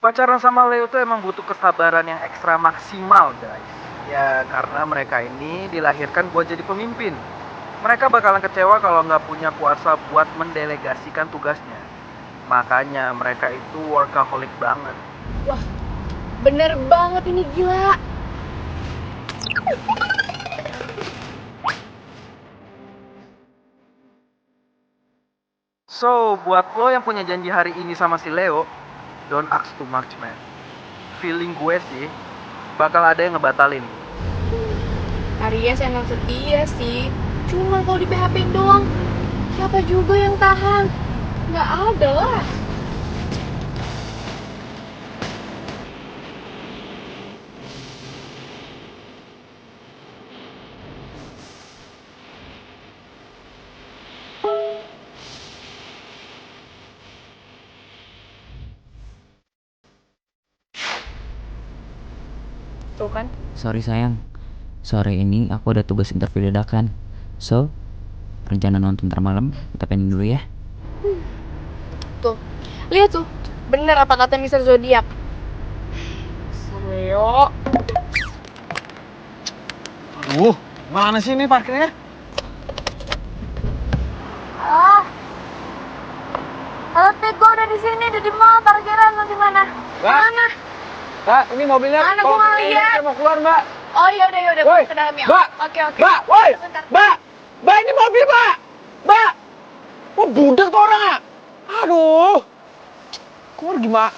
Pacaran sama Leo tuh emang butuh kesabaran yang ekstra maksimal, guys. Ya, karena mereka ini dilahirkan buat jadi pemimpin. Mereka bakalan kecewa kalau nggak punya kuasa buat mendelegasikan tugasnya. Makanya mereka itu workaholic banget. Wah, bener banget ini, gila. So, buat lo yang punya janji hari ini sama si Leo, don't ask too much, man. Feeling gue sih, bakal ada yang ngebatalin. Aries emang setia sih. Cuma kalau di PHP doang, siapa juga yang tahan? Nggak ada lah. Tuh kan? Sorry sayang, sore ini aku ada tugas interview dadakan. So, rencana nonton ntar malam kita pending dulu ya. Tuh, lihat tuh. Bener apa kata Mr. Zodiac? Leo. Mana sih ini parkirnya? Halo Pit, gue udah di sini, udah di mall parkiran. Lo di mana? Mana? Mbak, ini mobilnya. Mana gua nggak lihat. Saya mau keluar, Mbak. Oh iya udah Woi, ke dalam ya. Mbak. Oke. Mbak, woi. Bentar. Mbak, ini mobil, Mbak. Mbak. Wah, budak tuh orang ah. Aduh. Keluar gimana?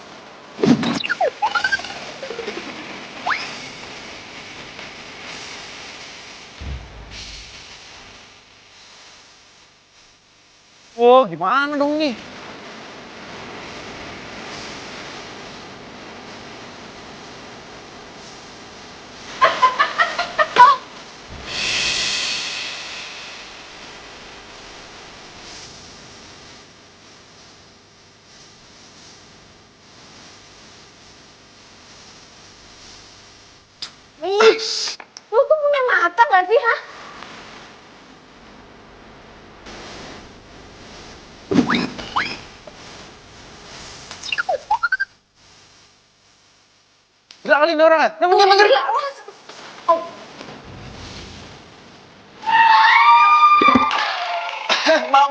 Wah, gimana dong nih? Lu tuh punya mata gak sih, ha? Gila kali ini orang ah. Namanya bener. Oh.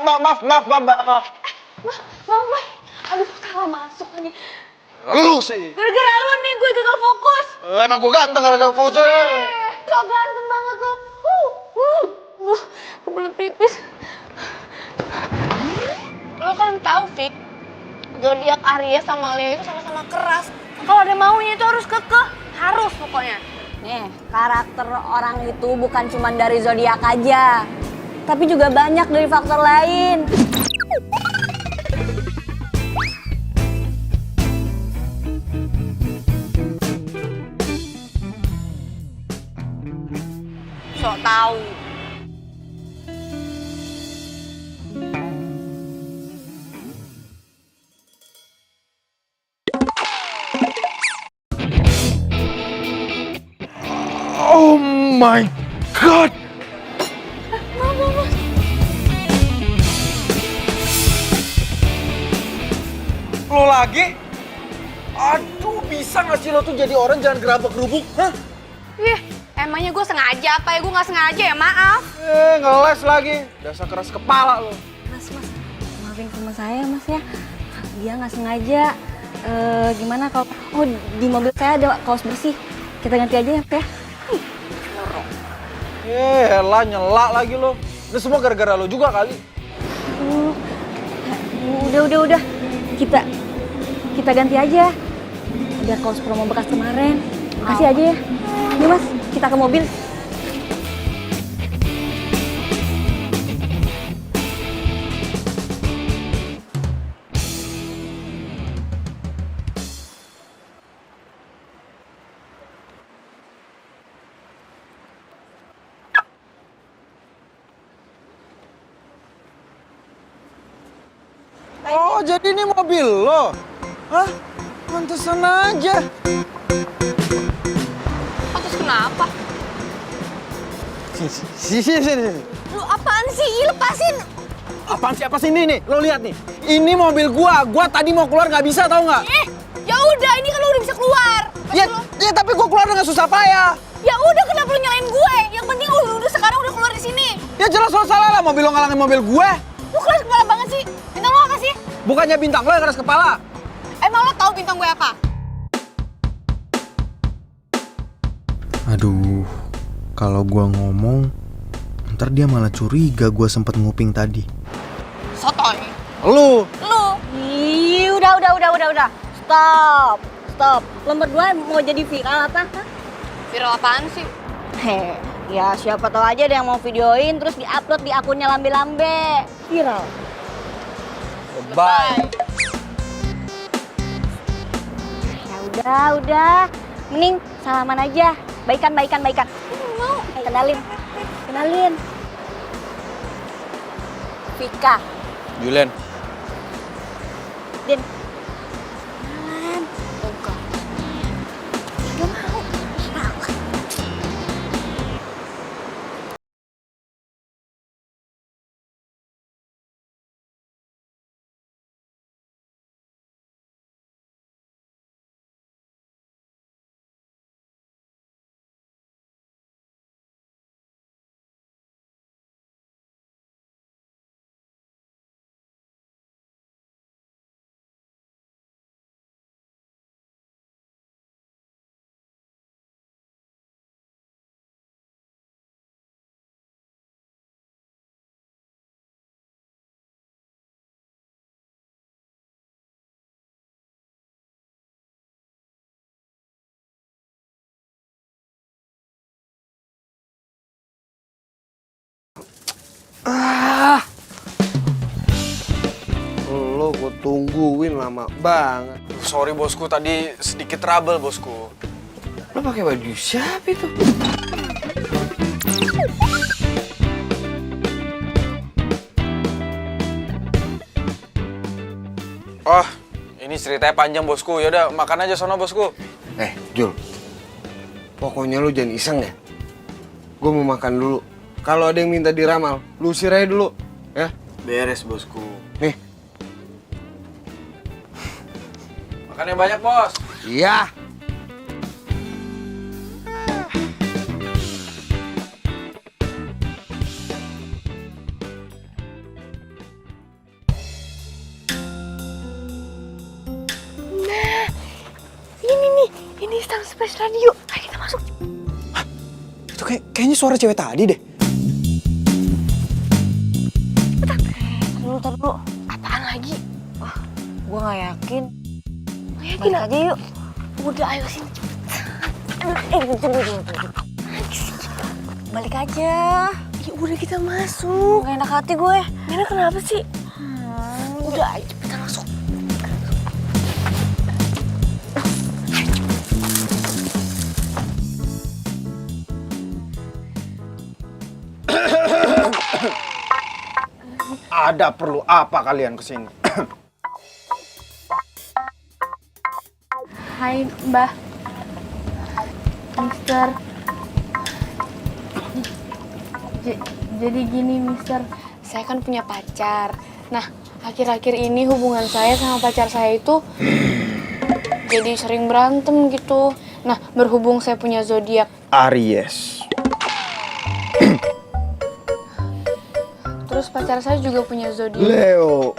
Maaf, Mbak. Mama, aduh salah masuk lagi. Lu sih. Gara-gara lu nih gue gagal fokus. Emang gue ganteng kalau foto. So ganteng banget lu. Kebelet pipis. Lo kan tahu, Fik, zodiak Aries sama Leo itu sama-sama keras. Kalau ada maunya itu harus kekeh, harus pokoknya. Nih, karakter orang itu bukan cuma dari zodiak aja, tapi juga banyak dari faktor lain. Sok tahu. Oh my god. Lo lagi? Aduh, bisa gak sih lo tuh jadi orang jangan gerabak gerubuk? Hah? Ih, emangnya gue sengaja apa ya? Gue nggak sengaja ya, maaf. Ngeles lagi. Dasar keras kepala lo. Mas, maafin sama saya mas ya. Dia nggak sengaja. Gimana kalau di mobil saya ada kaos bersih. Kita ganti aja ya, Teh. Elah, nyelak lagi lo. Ini semua gara-gara lo juga kali. Udah. Kita ganti aja. Ada kaos promo bekas kemarin. Kasih aja ya. Ini mas, kita ke mobil. Oh, jadi ini mobil lo? Hah? Pantesan aja. Terus kenapa? Sini. Lu apaan sih? Lepasin! Apaan sih? Apa sih ini nih? Lo lihat nih. Ini mobil gua tadi mau keluar nggak bisa, tau nggak? Ya udah, ini Ya tapi gue keluar dengan susah payah. Ya udah, kenapa lu nyalain gue? Yang penting lu udah sekarang udah keluar di sini. Ya jelas lo salah lah, mobil lo ngalangin mobil gue. Lu keras kepala banget sih. Bintang lu apa sih? Bukannya bintang lo yang keras kepala. Emang lo tahu bintang gue apa? Aduh, kalau gua ngomong, ntar dia malah curiga gua sempet nguping tadi. Sotoy. Lu Ih, udah. Stop. Lo berdua mau jadi viral apa? Hah? Viral apaan sih? Ya siapa tahu aja ada yang mau videoin terus diupload di akunnya lambe-lambe. Viral. Bye. Ya udah. Mending salaman aja. Baikan. Mau. Kenalin. Vika. Julen. Din. Kenalan. Enggak. Gak mau. Lo gue tungguin lama banget. Sorry bosku, tadi sedikit trouble bosku. Lo pakai baju siapa itu? Oh, ini ceritanya panjang bosku. Yaudah, makan aja sono bosku. Jul, pokoknya lo jangan iseng ya. Gue mau makan dulu. Kalau ada yang minta diramal, lu usir aja dulu, ya. Beres bosku. Nih. Makan yang banyak bos. Iya. Ini Star Space Radio. Ayo kita masuk. Itu kayaknya suara cewek tadi deh. Tar dulu. Apaan lagi? Gue gak yakin. Balik aja yuk. Udah, ayo sini. Balik aja. Ya udah, kita masuk. Gak enak hati gue. Nena kenapa sih? Udah, ayo cepetan masuk. Ada perlu apa kalian kesini? Hai Mbah. Mister. Jadi gini Mister, saya kan punya pacar. Nah, akhir-akhir ini hubungan saya sama pacar saya itu jadi sering berantem gitu. Nah, berhubung saya punya zodiak Aries. terus pacar saya juga punya zodiak. Leo.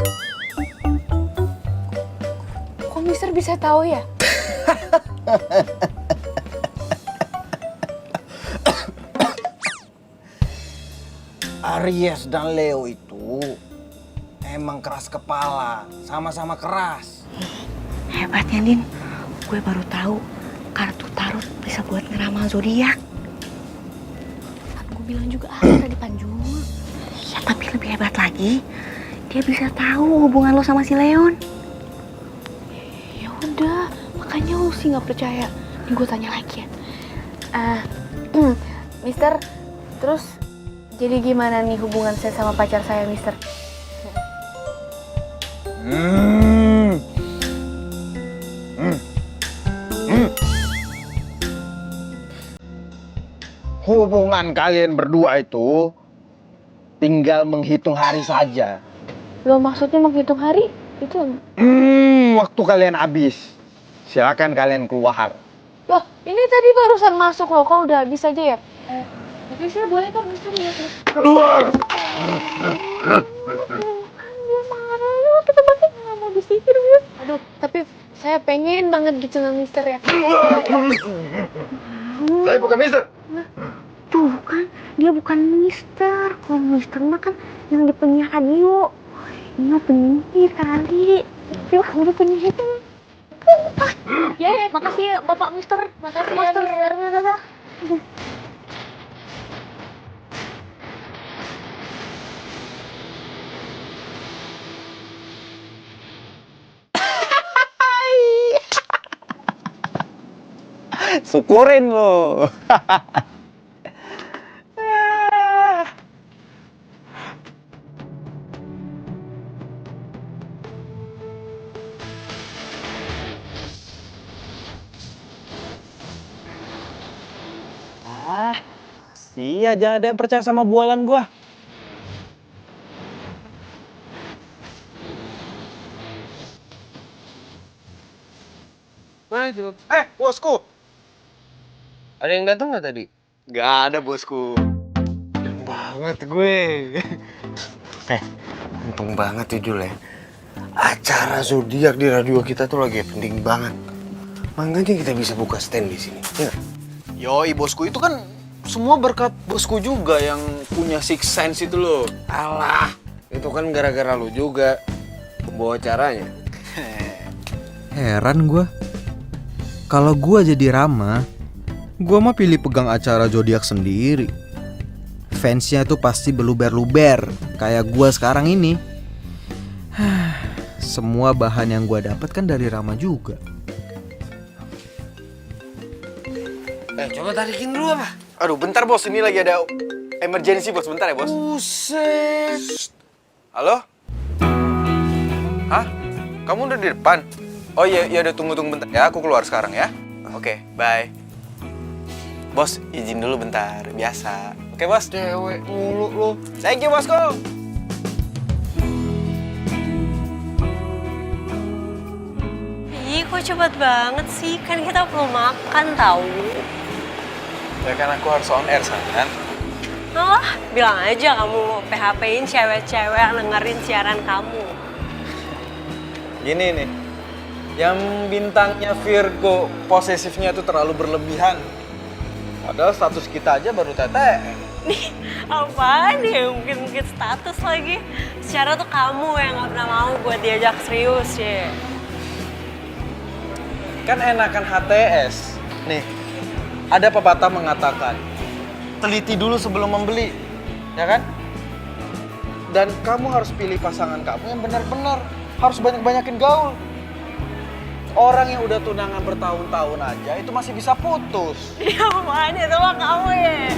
Kok Mister bisa tahu ya? Aries dan Leo itu emang keras kepala, sama-sama keras. Hebatnya, Din. Gue baru tahu kartu tarot bisa buat ngeramal zodiak. Kan gue bilang juga ada di Panjul. Ya, tapi lebih hebat lagi, dia bisa tahu hubungan lo sama si Leon. Ya udah, makanya lu sih nggak percaya. Nih gue tanya lagi ya. Mister, terus jadi gimana nih hubungan saya sama pacar saya, Mister? Hubungan kalian berdua itu tinggal menghitung hari saja. Lo maksudnya menghitung hari? Itu Waktu kalian habis, silakan kalian keluar. Loh, ini tadi barusan masuk loh, kok udah habis aja ya? Tapi saya boleh kan Mister lihat? Keluar! Dia marah, yuk kita balik nggak mau disihir ya. Aduh, tapi saya pengen banget gitu sama Mister ya. Saya bukan Mister. Tuh kan, dia bukan Mister. Kalau Mister mah kan yang di penyiar radio. Ini mah penyihir kali. Yuk, udah penyihir. Ya, makasih ya Bapak Mister. Makasih ya, Mister. Mister. Syukurin lo. Iya, jangan ada yang percaya sama bualan gua. Maju. Bosku. Ada yang datang nggak tadi? Gak ada bosku. Banget gue. Untung banget ya Jul ya. Acara zodiak di radio kita tuh lagi penting banget. Makanya kita bisa buka stand di sini. Ya. Yoi bosku, itu kan semua berkat bosku juga yang punya six sense itu loh. Alah, itu kan gara-gara lu juga pembawa acaranya. Heran gua. Kalau gua jadi Rama, gua mah pilih pegang acara zodiak sendiri. Fansnya tuh pasti beluber-luber kayak gua sekarang ini. Semua bahan yang gua dapat kan dari Rama juga. Coba tarikin dulu apa? Aduh, bentar bos, ini lagi ada emergency bos, bentar ya bos. Buset. Halo? Hah? Kamu udah di depan? Oh iya, udah tunggu bentar ya, aku keluar sekarang ya. Oke, bye. Bos, izin dulu bentar, biasa. Oke bos? Cewek mulu lu. Thank you bosku. Ih, kok cepet banget sih? Kan kita belum makan tahu. Ya kan aku harus on air kan? Oh, bilang aja kamu PHP-in cewek-cewek yang dengerin siaran kamu. Gini nih, yang bintangnya Virgo posesifnya tuh terlalu berlebihan. Padahal status kita aja baru TTM. Nih, apaan ya? Mungkin status lagi. Secara tuh kamu yang gak pernah mau buat diajak serius ya. Kan enakan HTS. Nih, ada pepatah mengatakan, teliti dulu sebelum membeli, ya kan? Dan kamu harus pilih pasangan kamu yang benar-benar, harus banyak-banyakin gaul. Orang yang udah tunangan bertahun-tahun aja itu masih bisa putus. Ya apaan itu mah kamu ya?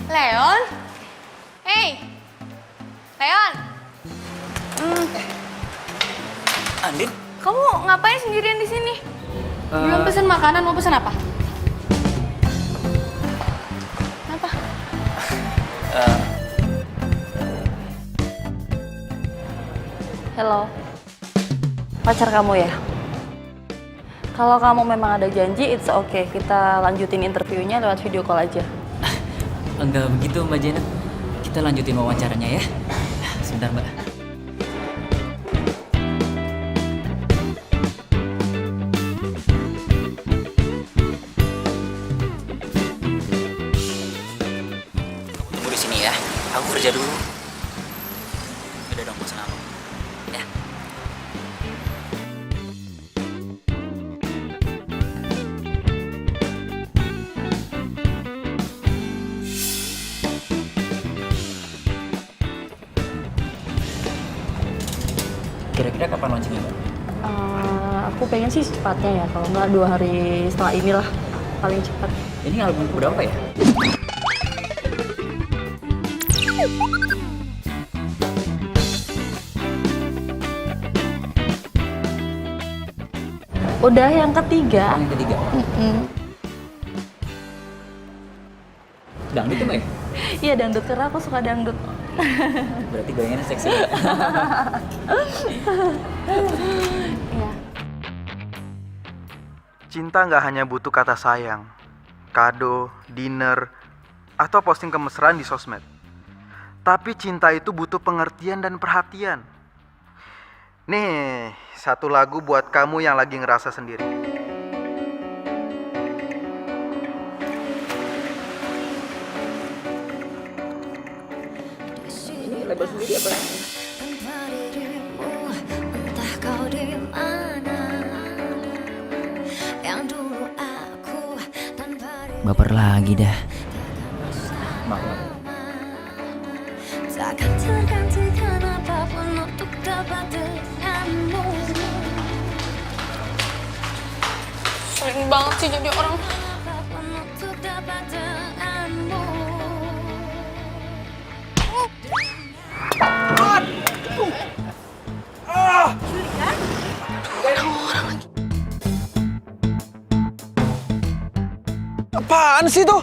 Leon? Hey! Leon! Andin? Kamu ngapain sendirian di sini? Belum pesen makanan, mau pesen apa? Apa? Hello. Pacar kamu ya? Kalau kamu memang ada janji, it's okay. Kita lanjutin interviewnya lewat video call aja. Enggak begitu Mbak Janet. Kita lanjutin wawancaranya ya. Sebentar Mbak. Kamu tunggu di sini ya. Aku kerja dulu. Udah dong, pesan apa? Ya. Kira-kira kapan launchingnya Mbak? Aku pengen sih secepatnya ya, kalau nggak 2 hari setelah inilah paling cepat. Ini album berapa ya? Udah yang ketiga. Yang ketiga. Dangdut tuh Mbak ya? Iya dangdut, karena aku suka dangdut. Berarti gayanya seksi. Cinta nggak hanya butuh kata sayang, kado, dinner, atau posting kemesraan di sosmed. Tapi cinta itu butuh pengertian dan perhatian. Nih, satu lagu buat kamu yang lagi ngerasa sendiri. Entah kau di mana, yang dulu aku tanpa Baper lagi dah. takkan tergantikan apapun untuk dapat denganmu. Sering banget sih jadi orang. Apapun untuk dapat denganmu. Apaan sih tuh?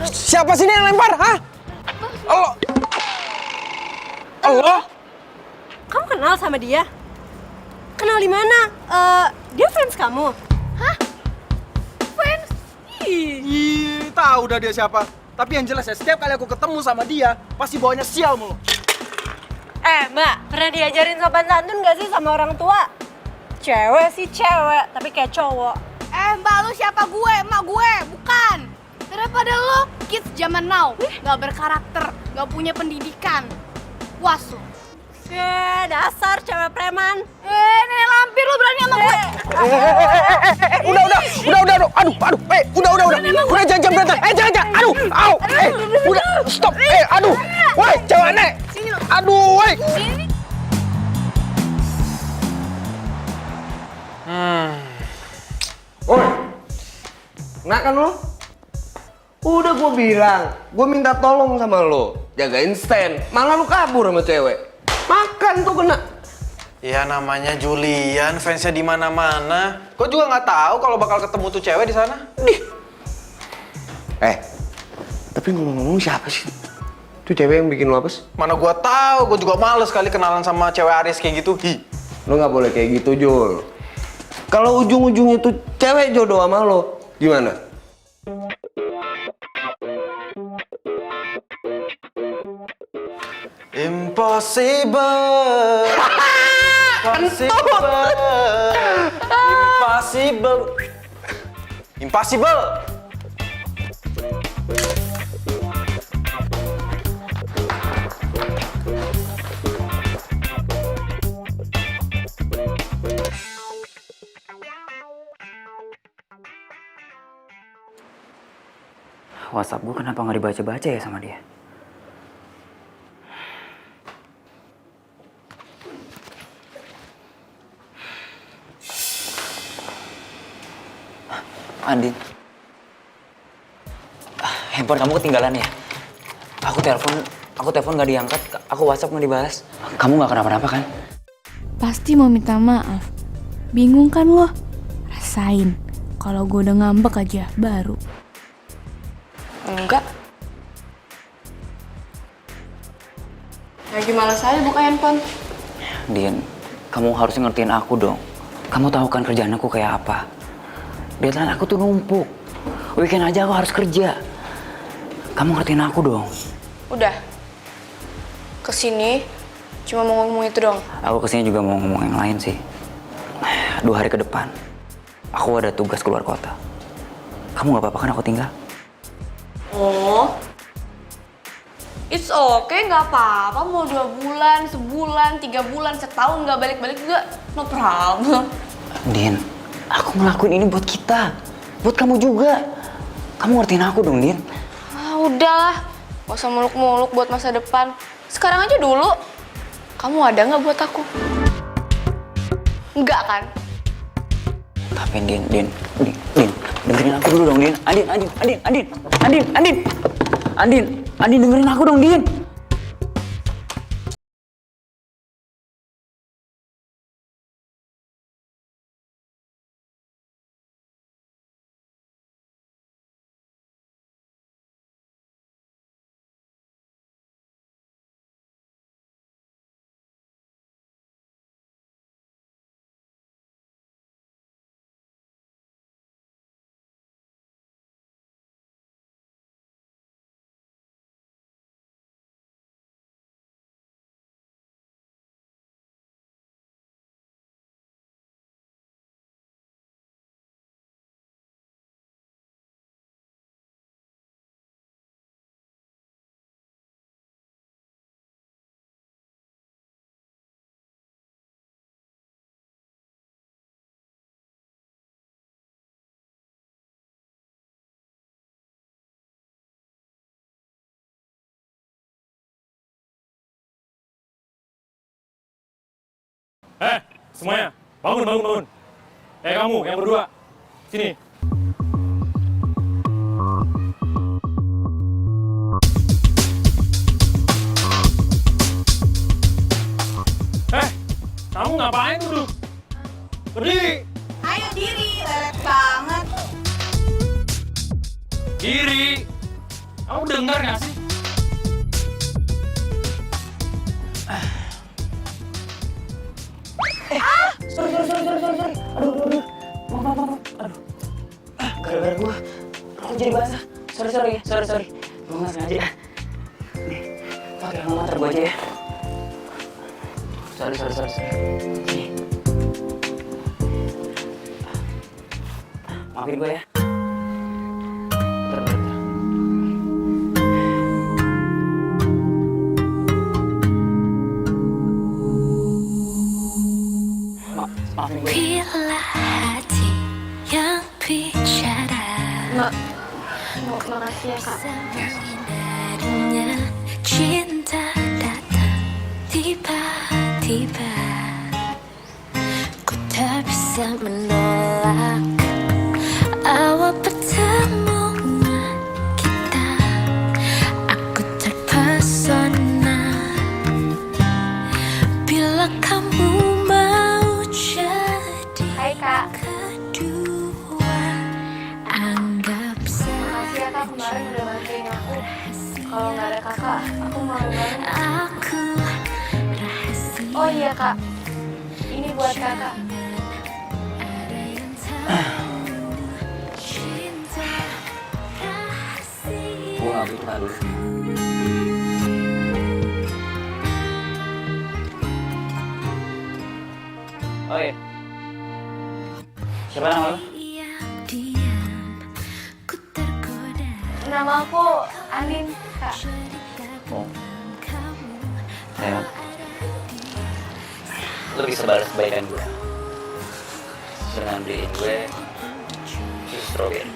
Siapa sih ini yang lempar? Hah? Allah. Allah. Kamu kenal sama dia? Kenal di mana? Dia fans kamu? Hah? Fans? Ih, tahu dah dia siapa. Tapi yang jelas ya, setiap kali aku ketemu sama dia, pasti bawanya sial mulu. Mbak, pernah diajarin sopan santun gak sih sama orang tua? Cewek sih cewek, tapi kayak cowok. Mbak, lu siapa gue? Emak gue, bukan. Daripada lo kids zaman now, gak berkarakter, gak punya pendidikan. Puas lo. Dasar cewek preman. Nenek lampir lu berani sama gue. Udah. Udah, jangan berantem. Jangan. Aduh, au. Udah, stop. Aduh. Woi, cewek aneh. Aduh, woi. Oi, nah kan lo? Udah gue bilang, gue minta tolong sama lo, jagain stand. Malah lo kabur sama cewek. Makan tuh kena. Ya namanya Julian, fansnya di mana-mana. Kok juga nggak tahu kalau bakal ketemu tuh cewek di sana? Tapi ngomong-ngomong siapa sih? Tuh cewek yang bikin lo apes? Mana gua tahu, gua juga males kali kenalan sama cewek Aries kayak gitu. Lo nggak boleh kayak gitu, Jul. Kalau ujung-ujungnya tuh cewek jodoh sama lo, gimana? Impossible. Impossible. WhatsApp gue kenapa nggak dibaca-baca ya sama dia? Andin, handphone kamu ketinggalan ya? Aku telepon nggak diangkat, aku WhatsApp nggak dibalas. Kamu nggak kenapa-napa kan? Pasti mau minta maaf. Bingung kan lo? Rasain. Kalau gue udah ngambek aja, baru. Enggak. Lagi malas aja buka handphone. Din, kamu harusnya ngertiin aku dong. Kamu tahu kan kerjaan aku kayak apa? Deadline aku tuh numpuk. Weekend aja aku harus kerja. Kamu ngertiin aku dong. Udah. Kesini cuma mau ngomong itu dong. Aku kesini juga mau ngomong yang lain sih. 2 hari ke depan, aku ada tugas keluar kota. Kamu nggak apa-apa kan aku tinggal? Oh, it's okay, nggak apa-apa. Mau 2 bulan, sebulan, 3 bulan, setahun nggak balik-balik juga, no problem. Din, aku ngelakuin ini buat kita, buat kamu juga. Kamu ngertiin aku dong, Din. Udahlah, gak usah muluk-muluk buat masa depan. Sekarang aja dulu. Kamu ada nggak buat aku? Enggak kan? Tapi Din, dengerin aku dulu dong, Din. Andin, dengerin aku dong, Din. Semuanya, bangun. Kamu, yang berdua, sini. Kamu ngapain duduk? Berdiri. Ayo diri, lelet banget. Diri. Kamu dengar nggak sih? Sorry. Aduh. Maaf. Aduh. Gara-gara gua jadi basah. Sorry. Gua nggak sengaja. Nih, pakai alma mater gua aja ya. Sorry. Nih. Maafin gua ya. Bentar. Maafin gue. Bila hati yang bicara Makasih ya kak. Sebenarnya cinta datang tiba-tiba. Ku tak bisa menolak awal pertemuan kita. Aku terpesona bila kamu mau jadi Hai kak. kedua. Anggap Makasih ya kak kemarin udah bantuin aku. Kalau nggak ada kakak, aku malu banget. aku rahasia. Oh iya kak, ini buat kakak. Ada yang tahu cinta rahasia. Gua nggak butuh kado. Oh iya. Siapa nama lu? Diam, ku tergoda. Nama aku Anin kak. Oh. Sayang. Lu bisa balas kebaikan gue dengan beliin gue susu strawberry.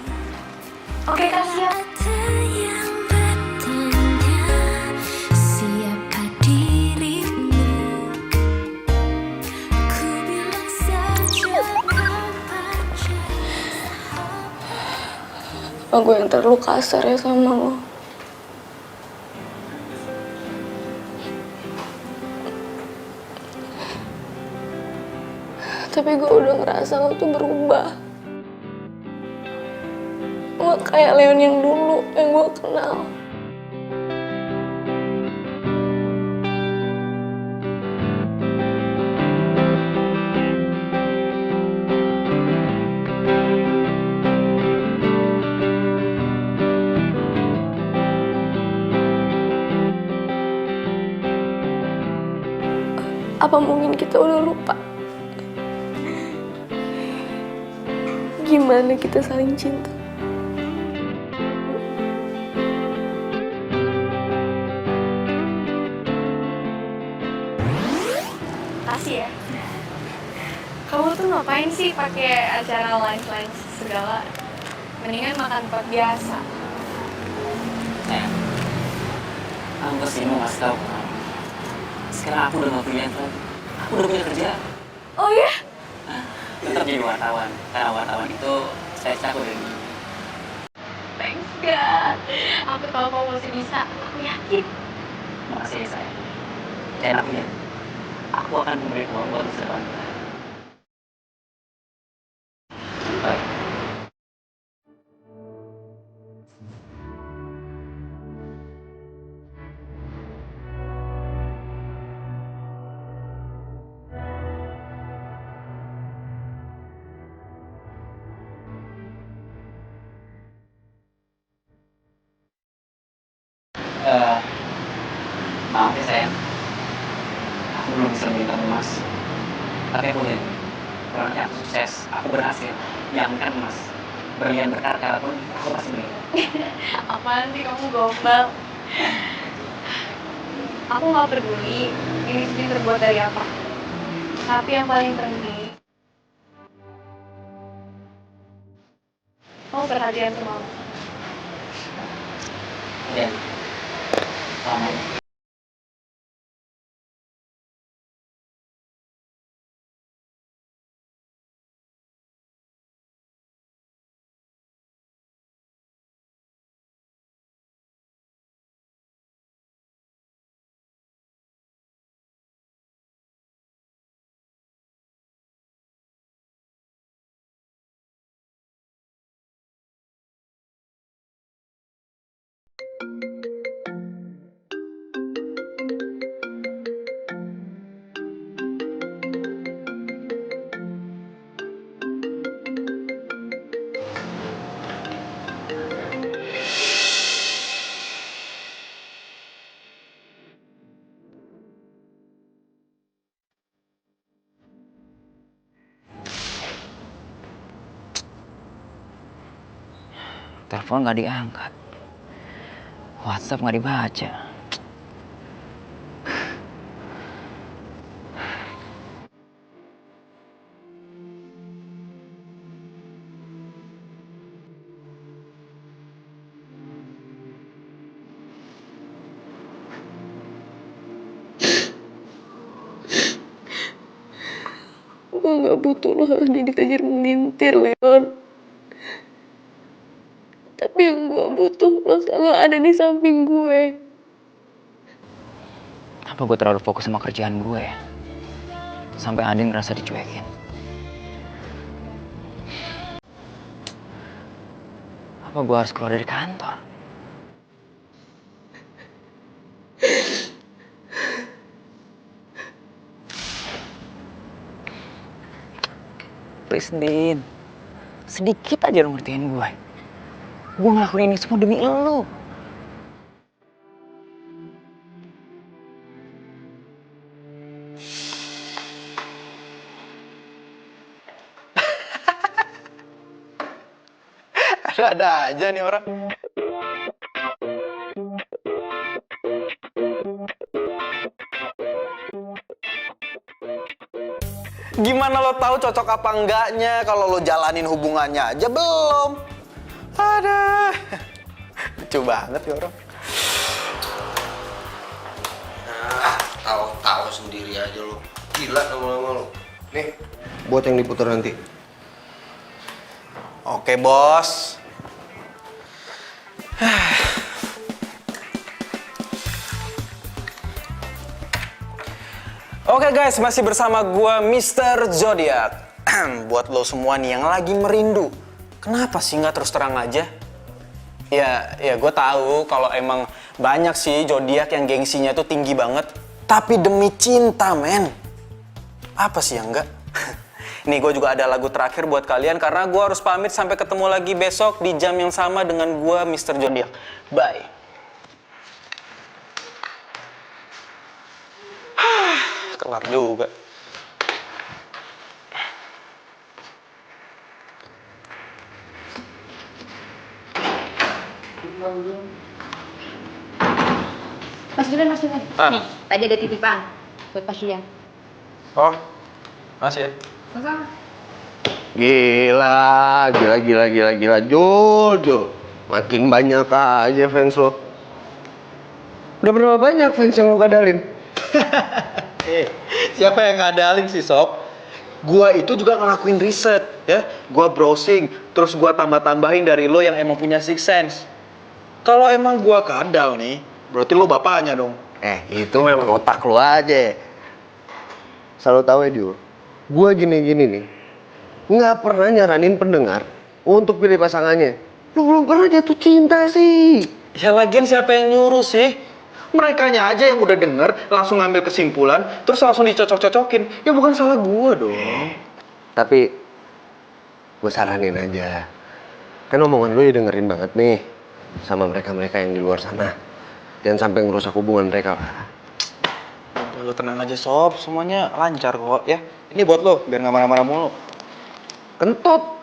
Oke kak siap. Ada yang bertanya siapa dirimu. Ku bilang saja kau pacar. Aku yang terlalu kasar ya sama lo. Tapi gue udah ngerasa lo tuh berubah. Lo kayak Leon yang dulu, yang gue kenal. Apa mungkin kita udah lupa? Gimana kita saling cinta? Kasih ya. Kamu tuh ngapain sih pakai acara lunch segala? Mendingan makan tempat biasa. Sayang, aku kesini mau ngasih tau ke kamu. Sekarang aku udah gak freelance lagi. Aku udah punya kerja. Oh ya? Tetap jadi wartawan. Karena wartawan itu saya cakup dari ini. Thanks God. Aku tahu kamu masih bisa. Aku yakin. Makasih ya sayang. Dan aku ya, aku akan memberi uang buat masa depan kita. Baik. Maaf ya sayang, aku belum bisa beli kamu emas. Tapi aku lihat, kalau nanti aku sukses, aku berhasil. Jangankan emas, berlian berkarat pun aku pasti beli. Apaan sih kamu gombal? Aku nggak peduli ini terbuat dari apa. Tapi yang paling penting, kamu perhatian sama aku. Dan, selamat. Telepon nggak diangkat. WhatsApp nggak dibaca. Gue gak butuh lo harus jadi tajir melintir, Leon. Tapi yang gue butuh lo selalu ada di samping gue. Apa gue terlalu fokus sama kerjaan gue ya? Sampai Andin ngerasa dicuekin. Apa gue harus keluar dari kantor? Please, Din. Sedikit aja lo ngertiin gue. Gue ngelakuin ini semua demi lo. Ada aja nih orang. Gimana lo tahu cocok apa enggaknya kalau lo jalanin hubungannya aja belum? Ada. Lucu banget ya orang. Tahu sendiri aja lo. Gila lama-lama lo. Nih, buat yang diputar nanti. Oke, bos. Oke guys, masih bersama gua Mr. Zodiac. Buat lo semua nih yang lagi merindu, kenapa sih nggak terus terang aja? Ya gue tahu kalau emang banyak sih Zodiac yang gengsinya tuh tinggi banget. Tapi demi cinta, men. Apa sih yang enggak? Nih gue juga ada lagu terakhir buat kalian karena gue harus pamit sampai ketemu lagi besok di jam yang sama dengan gue Mr. Zodiac. Bye. Kelar juga. Mas Julian. Nih, tadi ada titipan buat Pak Julian. Oh, masih ya? Sama-sama. Gila. Jul. Makin banyak aja fans lo. Udah berapa banyak fans yang lo kadalin? Siapa yang ngadalin sih, Sob? Gua itu juga ngelakuin riset, ya. Gua browsing, terus gua tambah-tambahin dari lo yang emang punya six sense. Kalau emang gua kadal nih, berarti lo bapaknya dong. Itu memang otak lo aja. Selalu tahu ya, Jul. Gua gini-gini nih, nggak pernah nyaranin pendengar untuk pilih pasangannya. Lu belum pernah jatuh cinta sih. Ya lagian siapa yang nyuruh sih? Merekanya aja yang udah denger, langsung ngambil kesimpulan, terus langsung dicocok-cocokin. Ya bukan salah gua dong. Tapi gue saranin aja. Kan omongan lu ya dengerin banget nih sama mereka-mereka yang di luar sana. Jangan sampai ngerusak hubungan mereka lah. Lo tenang aja, Sob. Semuanya lancar kok, ya. Ini buat lo, biar nggak marah-marah mulu. Kentut.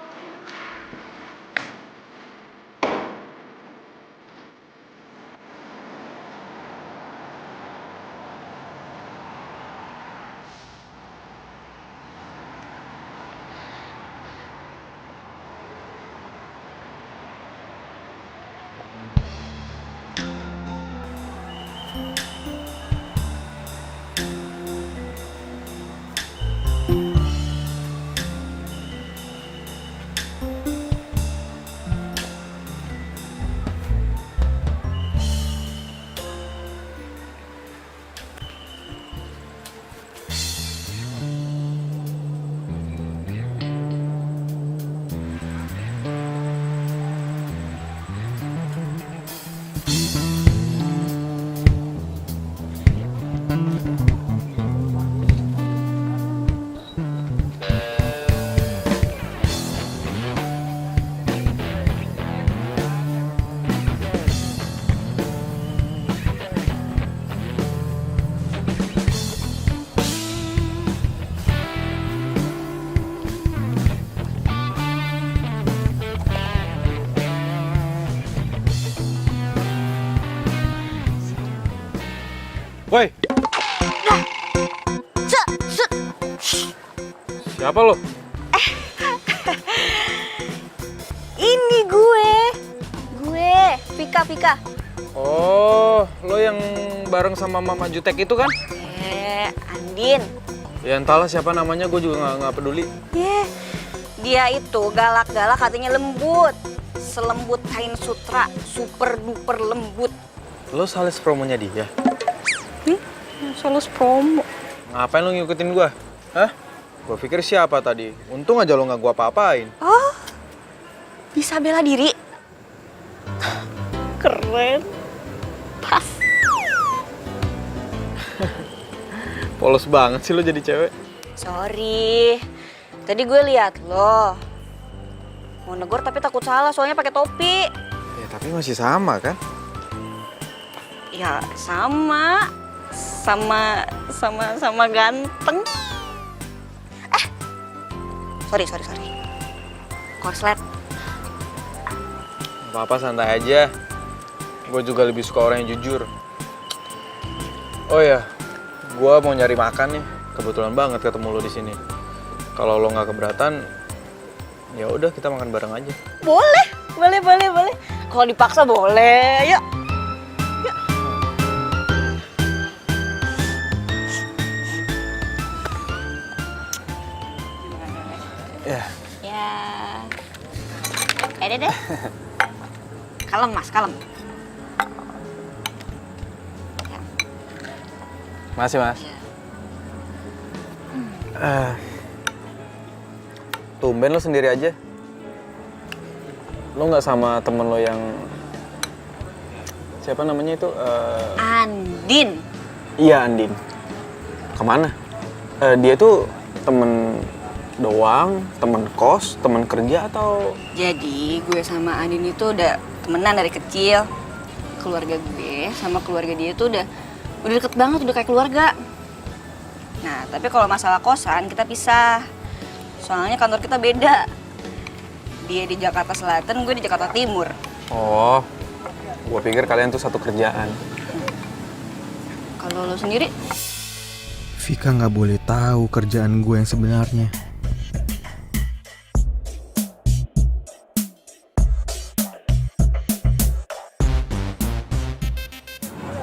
Siapa lo? Ini gue, Vika. Oh, lo yang bareng sama Mama Jutek itu kan? Andin. Ya entahlah siapa namanya, gue juga nggak peduli. Dia itu galak-galak, katanya lembut. Selembut kain sutra, super duper lembut. Lo sales promonya dia? Sales promo. Ngapain lo ngikutin gue? Hah? Gue pikir siapa tadi? Untung aja lo nggak gue apa-apain. Oh, bisa bela diri. Keren. Pas. Polos banget sih lo jadi cewek. Sorry. Tadi gue lihat lo. Mau negor tapi takut salah soalnya pakai topi. Ya tapi masih sama kan? Ya sama ganteng. Sorry. Korslet. Apa-apa santai aja. Gue juga lebih suka orang yang jujur. Oh ya, gue mau nyari makan nih. Kebetulan banget ketemu lo di sini. Kalau lo nggak keberatan, ya udah kita makan bareng aja. Boleh. Kalau dipaksa boleh. Yuk. Ya. Deh. Kalem mas, kalem. Masih mas. Tumben lo sendiri aja. Lo nggak sama temen lo yang siapa namanya itu? Andin. Iya Andin. Kemana? Dia tuh temen doang, temen kos, temen kerja atau? Jadi gue sama Andin itu udah temenan dari kecil. Keluarga gue sama keluarga dia tuh udah deket banget, udah kayak keluarga. Nah, tapi kalau masalah kosan kita pisah. Soalnya kantor kita beda. Dia di Jakarta Selatan, gue di Jakarta Timur. Oh, gue pikir kalian tuh satu kerjaan. Kalau lo sendiri? Vika nggak boleh tahu kerjaan gue yang sebenarnya.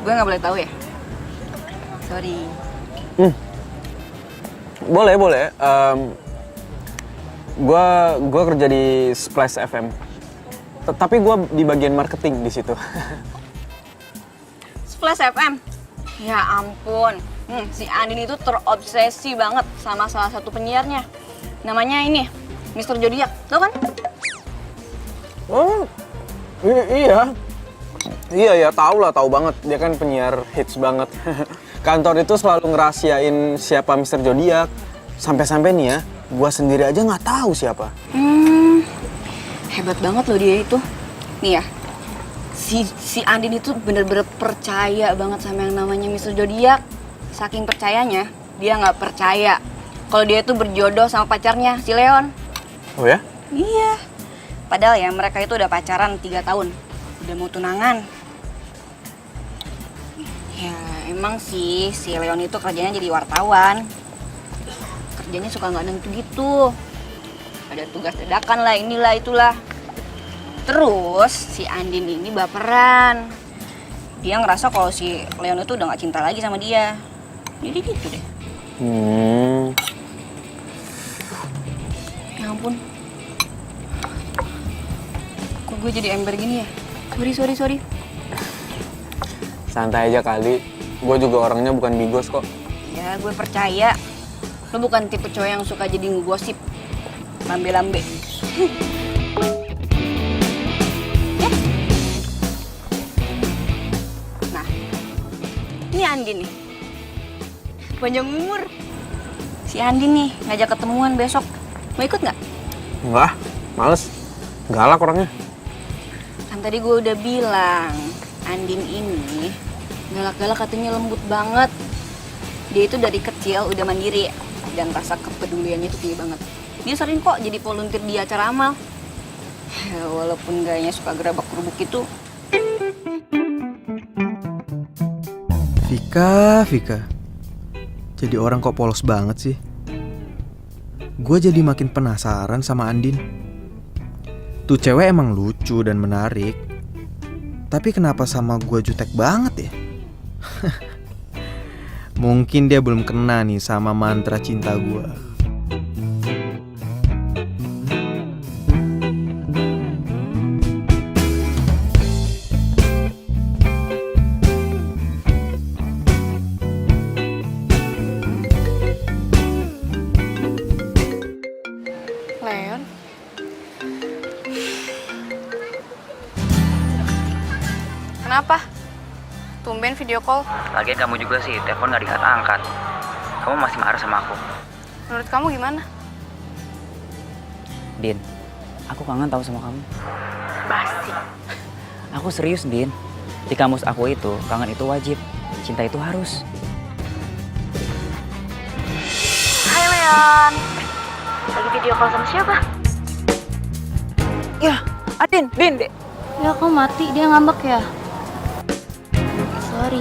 Gue nggak boleh tahu ya? Sorry. Boleh. Gue kerja di Splash FM. Tapi gue di bagian marketing di situ. Splash FM? Ya ampun. Si Andin itu terobsesi banget sama salah satu penyiarnya. Namanya ini, Mr. Zodiac. Tau kan? Oh, iya. Iya, tahu banget. Dia kan penyiar hits banget. Kantor itu selalu ngerahasiain siapa Mr. Zodiac. Sampai-sampai nih ya, gua sendiri aja nggak tahu siapa. Hebat banget loh dia itu. Nih ya, si Andin itu bener-bener percaya banget sama yang namanya Mr. Zodiac. Saking percayanya, dia nggak percaya kalau dia itu berjodoh sama pacarnya, si Leon. Oh ya? Iya. Padahal ya mereka itu udah pacaran 3 tahun. Udah mau tunangan. Ya emang sih si Leon itu kerjanya jadi wartawan. Kerjanya suka nggak nentu gitu. Ada tugas dadakan lah, inilah itulah. Terus si Andin ini baperan. Dia ngerasa kalau si Leon itu udah nggak cinta lagi sama dia. Jadi gitu deh. Ya ampun. Kok gue jadi ember gini ya? Sorry. Santai aja kali. Gue juga orangnya bukan bigos kok. Ya gue percaya. Lo bukan tipe cowok yang suka jadi ngegosip. Lambe-lambe. Nah, ini Andin nih. Panjang umur. Si Andin nih ngajak ketemuan besok. Mau ikut nggak? Enggak, males. Galak orangnya. Kan tadi gue udah bilang, Andin ini galak-galak katanya lembut banget. Dia itu dari kecil udah mandiri dan rasa kepeduliannya itu tinggi banget. Dia sering kok jadi volunteer di acara amal. Ya, walaupun gayanya suka gerabak-gerubuk itu. Vika. Jadi orang kok polos banget sih. gue jadi makin penasaran sama Andin. Tuh cewek emang lucu dan menarik, tapi kenapa sama gue jutek banget ya? Mungkin dia belum kena nih sama mantra cinta gue. Leon? Kenapa? Tumben video call. Lagian kamu juga sih, telepon gak diangkat-angkat. Kamu masih marah sama aku. Menurut kamu gimana? Din, aku kangen tahu sama kamu. Basi. Aku serius, Din. Di kamus aku itu, kangen itu wajib. Cinta itu harus. Hai Leon. Lagi video call sama siapa? Ya, Adin, Din. Ya kok mati, dia ngambek ya? Sorry.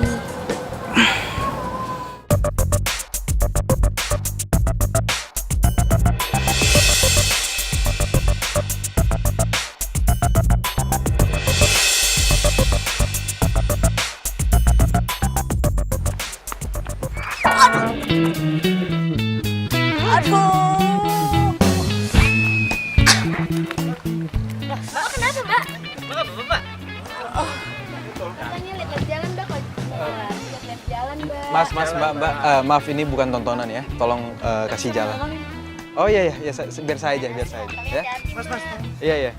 Mbak, maaf ini bukan tontonan ya. Tolong kasih jalan. Oh iya, biar saya aja ya. Mas. Iya.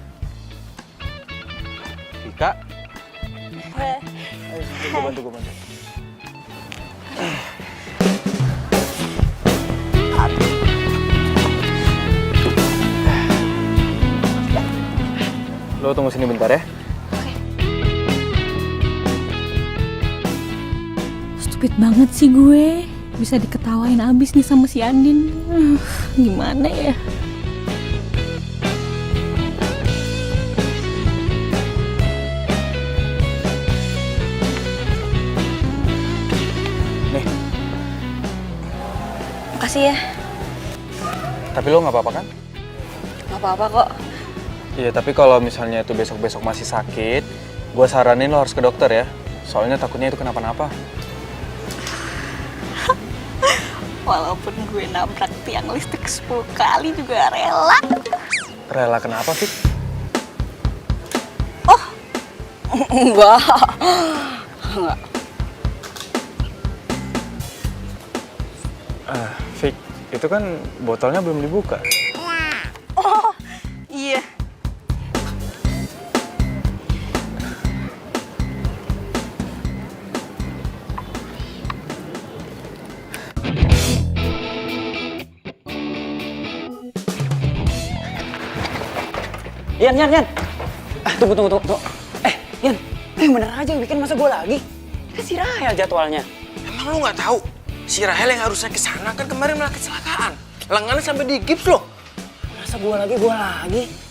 Vika. Ayo, gue bantu. Lo tunggu sini bentar ya. Stupid banget sih gue. Bisa diketawain abis nih sama si Andin. Gimana ya? Nih. Makasih ya. Tapi lo nggak apa-apa kan? Gak apa-apa kok. Iya, tapi kalau misalnya itu besok-besok masih sakit, gue saranin lo harus ke dokter ya. Soalnya takutnya itu kenapa-napa. Walaupun gue nabrak tiang listrik 10 kali juga rela. Rela kenapa, Fik? Oh, enggak. Fik, itu kan botolnya belum dibuka. Oh, iya. Yan. Tunggu. Yan, bener aja bikin masa gue lagi. Kan si Rahel jadwalnya. Emang lu nggak tahu? Si Rahel yang harusnya ke sana kan kemarin malah kecelakaan. Lengannya sampai digips loh. Masa gue lagi?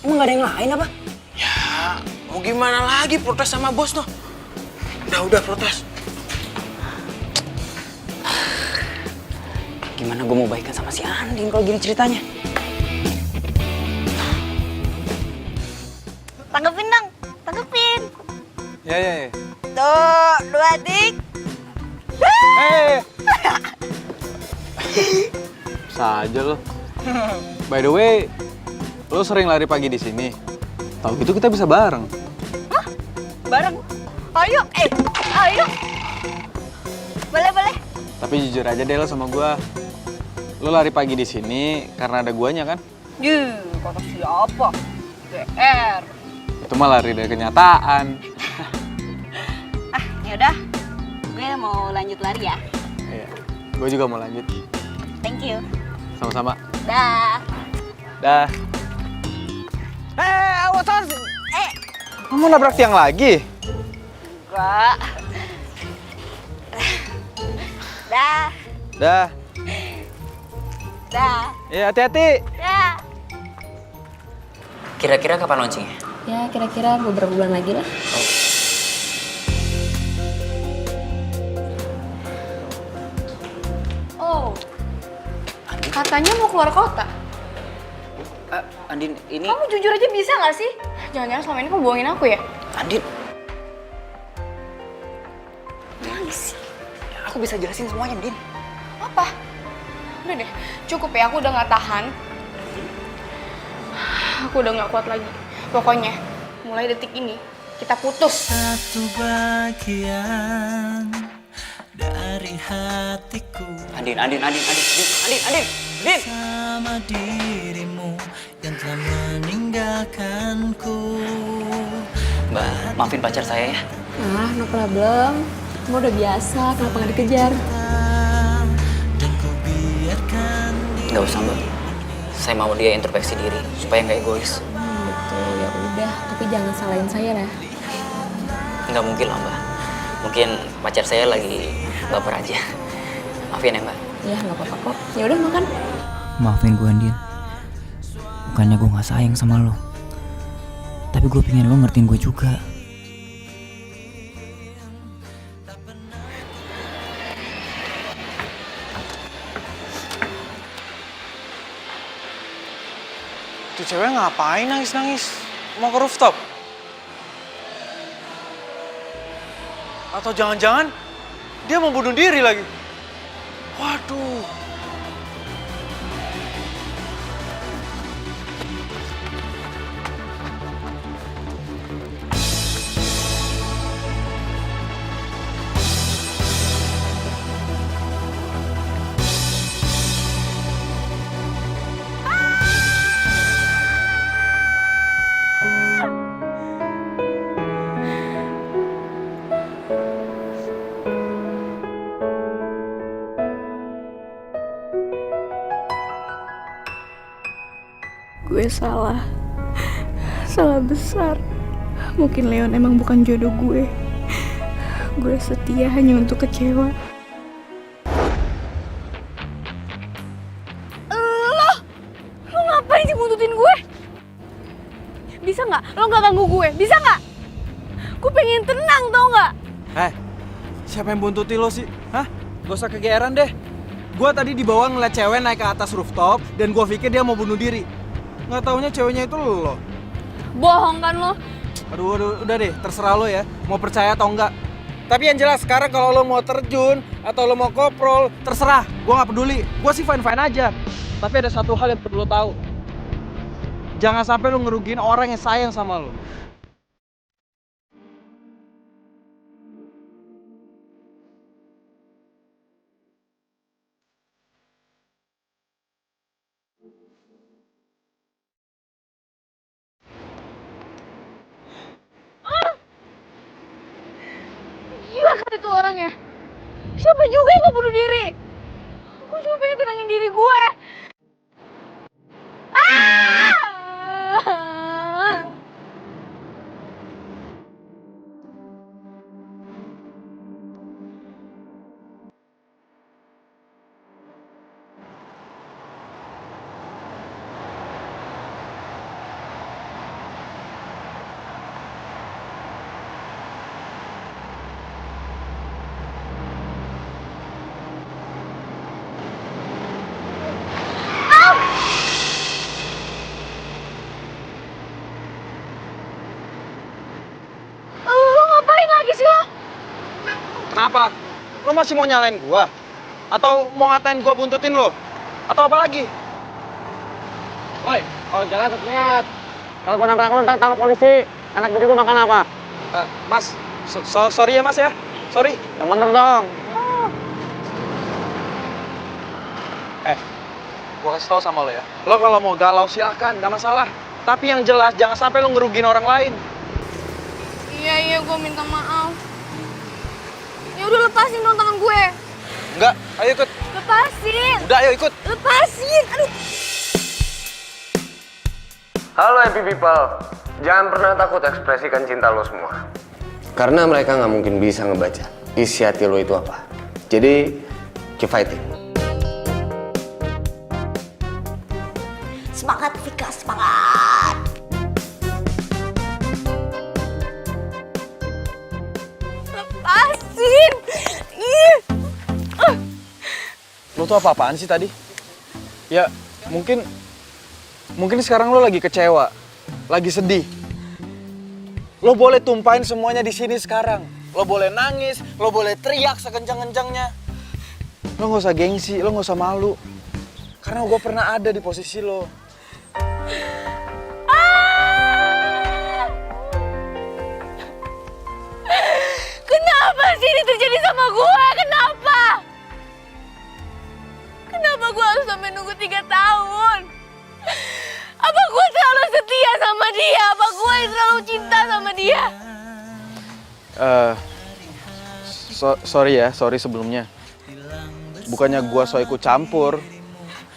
Emang gak ada yang lain apa? Ya, mau gimana lagi protes sama bos noh? Udah protes. Gimana gue mau baikan sama si Andin kalau gini ceritanya? Tanggepin dong, tanggepin. Ya. Tuh, 2 tik. Saja lo. By the way, lo sering lari pagi di sini. Tahu gitu kita bisa bareng. Hah? Bareng? Ayo. Boleh. Tapi jujur aja deh lo sama gua. Lo lari pagi di sini karena ada guanya kan? Kata siapa? GR. Itu mah lari dari kenyataan. Yaudah. Gue mau lanjut lari ya. Iya. Gue juga mau lanjut. Thank you. Sama-sama. Dah. Awas. Kamu nabrak tiang lagi? Enggak. Dah. Ya, hati-hati. Dah. Kira-kira kapan launchingnya? Ya kira-kira beberapa bulan lagi lah. Oh, katanya mau keluar kota. Andin, ini... Kamu jujur aja bisa gak sih? Jangan-jangan selama ini kamu bohongin aku ya? Andin, Gimana sih? aku bisa jelasin semuanya, Andin. Apa? Udah deh, cukup ya, aku udah gak tahan. Aku udah gak kuat lagi. Pokoknya, mulai detik ini, kita putus. Satu bagian dari hatiku Andin. sama dirimu yang telah meninggalkanku. Mbak, maafin pacar saya ya. Ah, no problem. Kamu udah biasa, kenapa nggak dikejar? Dan ku biarkan Nggak usah, Mbak. Saya mau dia introspeksi diri, supaya nggak egois. Gitu, ya udah. Tapi jangan salahin saya lah. Nggak mungkin lah, Mbak. Mungkin pacar saya lagi baper aja. Maafin ya, Mbak. Ya nggak apa-apa kok. Ya udah makan. Maafin gue, Andin. Bukannya gue nggak sayang sama lo. Tapi gue pengen lo ngertiin gue juga. Tuh cewek ngapain nangis-nangis? Mau ke rooftop? Atau jangan-jangan dia mau bunuh diri lagi? Waduh. Gue salah besar. Mungkin Leon emang bukan jodoh gue. Gue setia hanya untuk kecewa. Lo ngapain sih buntutin gue? Bisa nggak? Lo nggak ganggu gue? Bisa nggak? Gue pengen tenang, tau nggak? Siapa yang buntuti lo sih? Hah? Gak usah kegeeran deh. Gua tadi di bawah ngeliat cewek naik ke atas rooftop dan gua pikir dia mau bunuh diri. Nggak taunya ceweknya itu lo. Bohong kan lo? Aduh, udah deh, terserah lo ya. Mau percaya atau enggak. Tapi yang jelas sekarang kalau lo mau terjun atau lo mau koprol, terserah. Gua nggak peduli. Gua sih fine-fine aja. Tapi ada satu hal yang perlu lo tahu. Jangan sampai lo ngerugiin orang yang sayang sama lo. Gila kan itu orangnya. Siapa juga yang mau bunuh diri? Gue cuma pengen tenangin diri gue. Lo ngapain lagi sih lo? Kenapa? Lo masih mau nyalain gua? Atau mau ngatain gua buntutin lo? Atau apa lagi? Woi, Oh, jangan lihat. Kalau gua nabrak lu, ntar tangkap polisi. Anak bini gua makan apa? Mas, sorry ya mas ya. Sorry. Yang bener dong. Gua kasih tau sama lo ya. Lo kalau mau galau silakan, nggak masalah. Tapi yang jelas jangan sampai lo ngerugiin orang lain. Iya, gue minta maaf. Ya udah lepasin dong tangan gue. Enggak, ayo ikut. Lepasin. Udah, ayo ikut. Lepasin. Aduh. Halo happy people. Jangan pernah takut ekspresikan cinta lo semua. Karena mereka nggak mungkin bisa ngebaca isi hati lo itu apa. Jadi, keep fighting. Semangat Vika, semangat. Lepasin. Ih. Lo tuh apa-apaan sih tadi? Ya, mungkin Mungkin sekarang lo lagi kecewa, lagi sedih. Lo boleh tumpahin semuanya di sini sekarang. Lo boleh nangis, lo boleh teriak sekencang-kencangnya. Lo nggak usah gengsi, lo nggak usah malu. Karena gue pernah ada di posisi lo. Kenapa sih ini terjadi sama gue? Kenapa? Kenapa gue harus sampai nunggu 3 tahun? Apa gue terlalu setia sama dia? Apa gue terlalu cinta sama dia? Sorry sebelumnya. Bukannya gue so ikut campur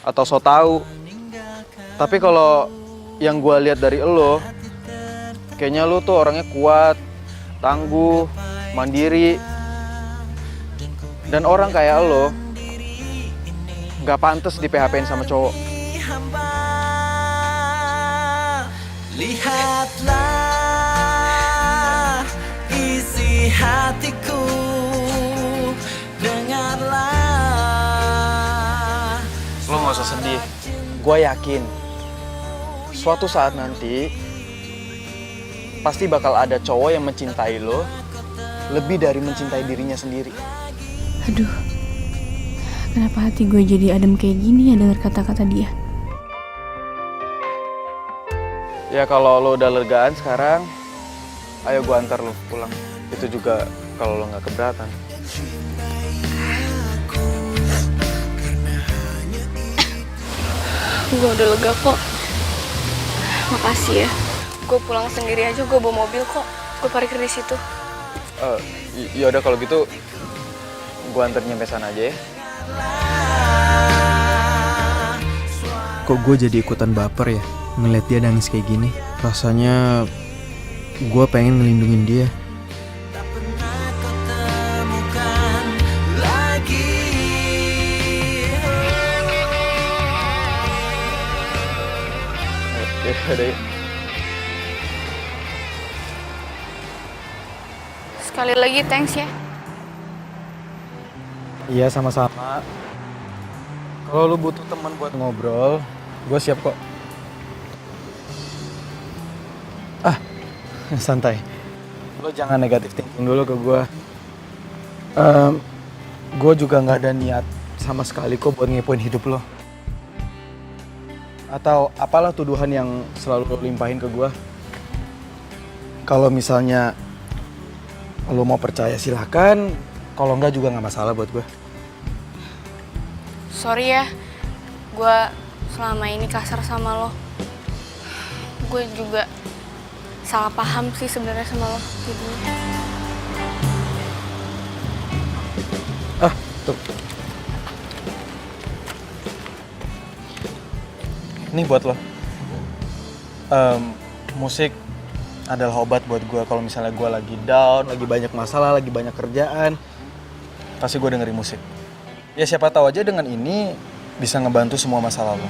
atau so tahu. Tapi kalau yang gue lihat dari lo, kayaknya lo tuh orangnya kuat, tangguh, mandiri. Dan orang kayak lo nggak pantas di PHP-in sama cowok. Lihatlah isi hatiku, dengarlah. Lo nggak usah sedih. Gue yakin suatu saat nanti pasti bakal ada cowok yang mencintai lo lebih dari mencintai dirinya sendiri. Aduh, kenapa hati gue jadi adem kayak gini ya dengar kata-kata dia? Ya kalau lo udah legaan sekarang, ayo gue antar lo pulang. Itu juga kalau lo nggak keberatan. Gue udah lega kok. Makasih ya. Gue pulang sendiri aja, gue bawa mobil kok. Gue parkir di situ. Ya udah kalau gitu, gue antar nyampe sana aja ya. Kok gue jadi ikutan baper ya ngeliat dia nangis kayak gini. Rasanya gue pengen ngelindungin dia. Yaudah yuk. Sekali lagi thanks ya. Iya sama-sama. Kalau lu butuh teman buat ngobrol, gue siap kok. Santai. Lo jangan negatif thinking dulu ke gue. Gue juga nggak ada niat sama sekali kok buat ngepoin hidup lo. Atau apalah tuduhan yang selalu lo limpahin ke gue. Kalau misalnya lo mau percaya silahkan. Kalau enggak juga nggak masalah buat gue. Sorry ya, gue selama ini kasar sama lo. Gue juga salah paham sih sebenarnya sama lo jadinya. Tuh. Ini buat lo. Musik adalah obat buat gue kalau misalnya gue lagi down, lagi banyak masalah, lagi banyak kerjaan. Pasti gue dengerin musik. Ya siapa tahu aja dengan ini bisa ngebantu semua masalah lo.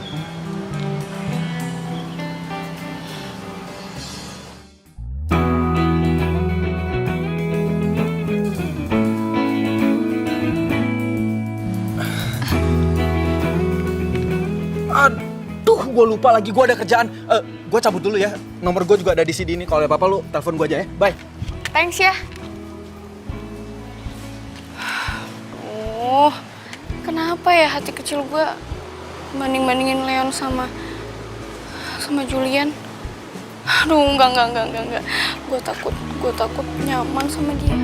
Aduh, gue lupa lagi, gue ada kerjaan. Gue cabut dulu ya. Nomor gue juga ada di CD ini. Kalau ada apa-apa lu telepon gue aja ya. Bye. Thanks ya. Oh, kenapa ya hati kecil gue banding-bandingin Leon sama Julian? Aduh, enggak. Gue takut nyaman sama dia.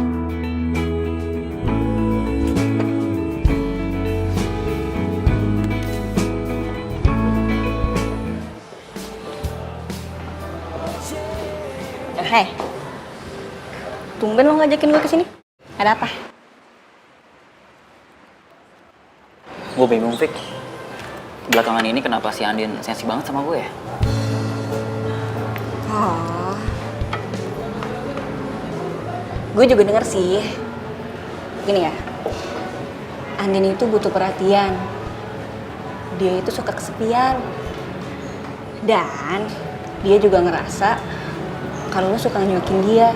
Hei, tumben lo ngajakin gue kesini. Ada apa? Gue bingung, Fik. Belakangan ini kenapa si Andin sensi banget sama gue ya? Oh. Gue juga denger sih. Gini ya, Andin itu butuh perhatian. Dia itu suka kesepian. Dan dia juga ngerasa kalau lo suka nyuakin dia.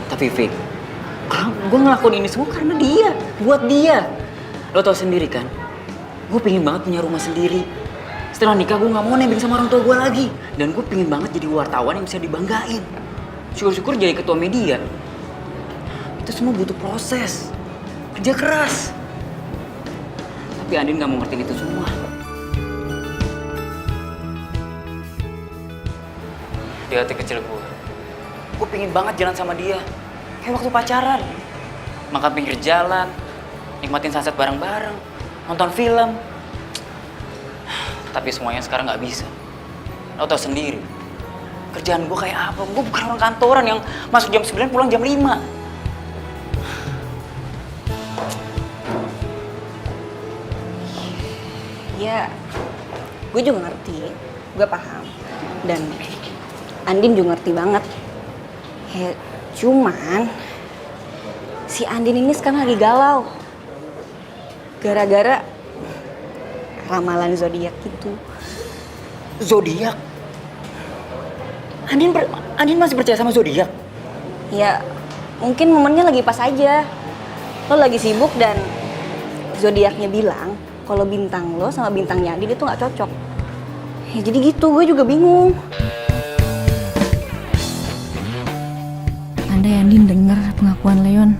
Tapi Fik, gue ngelakuin ini semua karena dia, buat dia. Lo tau sendiri kan, gue pengen banget punya rumah sendiri. Setelah nikah gue nggak mau nebeng sama orang tua gue lagi. Dan gue pengen banget jadi wartawan yang bisa dibanggain. Syukur-syukur jadi ketua media. Itu semua butuh proses, kerja keras. Tapi Andin nggak mau ngertiin itu semua. Di hati kecil gue pengen banget jalan sama dia. Kayak waktu pacaran. Makan pinggir jalan, nikmatin sunset bareng-bareng, nonton film. Tapi semuanya sekarang nggak bisa. Lo tau sendiri, kerjaan gue kayak apa? Gue bukan orang kantoran yang masuk jam 9 pulang jam 5. Ya, gue juga ngerti, gue paham. Dan Andin juga ngerti banget. Ya, cuman si Andin ini sekarang lagi galau. Gara-gara ramalan zodiak gitu. Zodiak? Andin masih percaya sama zodiak? Ya, mungkin momennya lagi pas aja. Lo lagi sibuk dan zodiaknya bilang kalau bintang lo sama bintangnya Andin itu nggak cocok. Ya jadi gitu, gue juga bingung. Andai Andin dengar pengakuan Leon,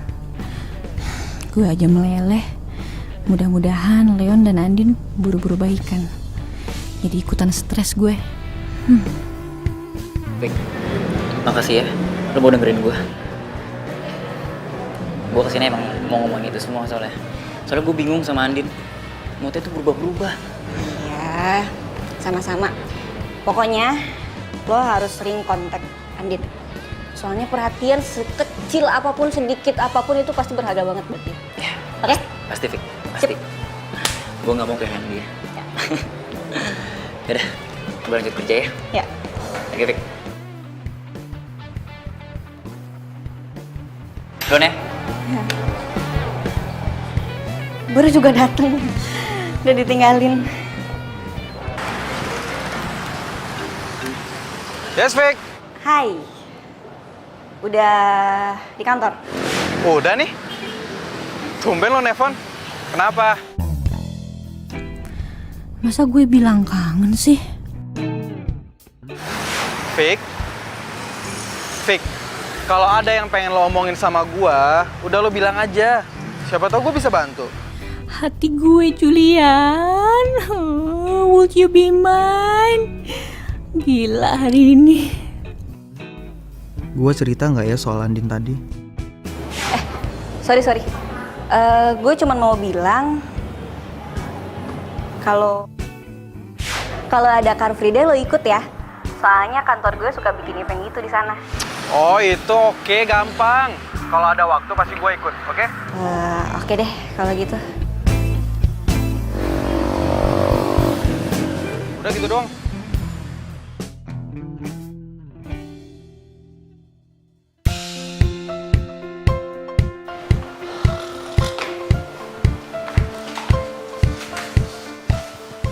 gue aja meleleh. Mudah-mudahan Leon dan Andin buru-buru baikan. Jadi ikutan stres gue. Baik, makasih ya. Lo mau dengerin gue. Gue kesini emang mau ngomongin itu semua soalnya gue bingung sama Andin. Moodnya tuh berubah-berubah. Ya, sama-sama. Pokoknya lo harus sering kontak Andin. Soalnya perhatian sekecil apapun, sedikit apapun itu pasti berharga banget buat dia. Ya, oke? Pasti, Fik. Pasti. Gue gak mau kehilangan dia. Ya. Yaudah, gue lanjut kerja ya. Ya. Oke, Fik. Duluan ya. Baru juga dateng. Udah ditinggalin. Yes, Fik. Hai. Udah di kantor? Udah nih. Tumben lo nelfon. Kenapa? Masa gue bilang kangen sih? Fik. Fik. Kalau ada yang pengen lo omongin sama gua, udah lo bilang aja. Siapa tahu gue bisa bantu. Hati gue, Julian. Would you be mine? Gila hari ini. Gue cerita nggak ya soal Andin tadi? Sorry. Gue cuma mau bilang kalau ada Car Free Day lo ikut ya. Soalnya kantor gue suka bikin event gitu di sana. Oh itu oke, gampang. Kalau ada waktu pasti gue ikut, oke? Oke deh kalau gitu. Udah gitu doang.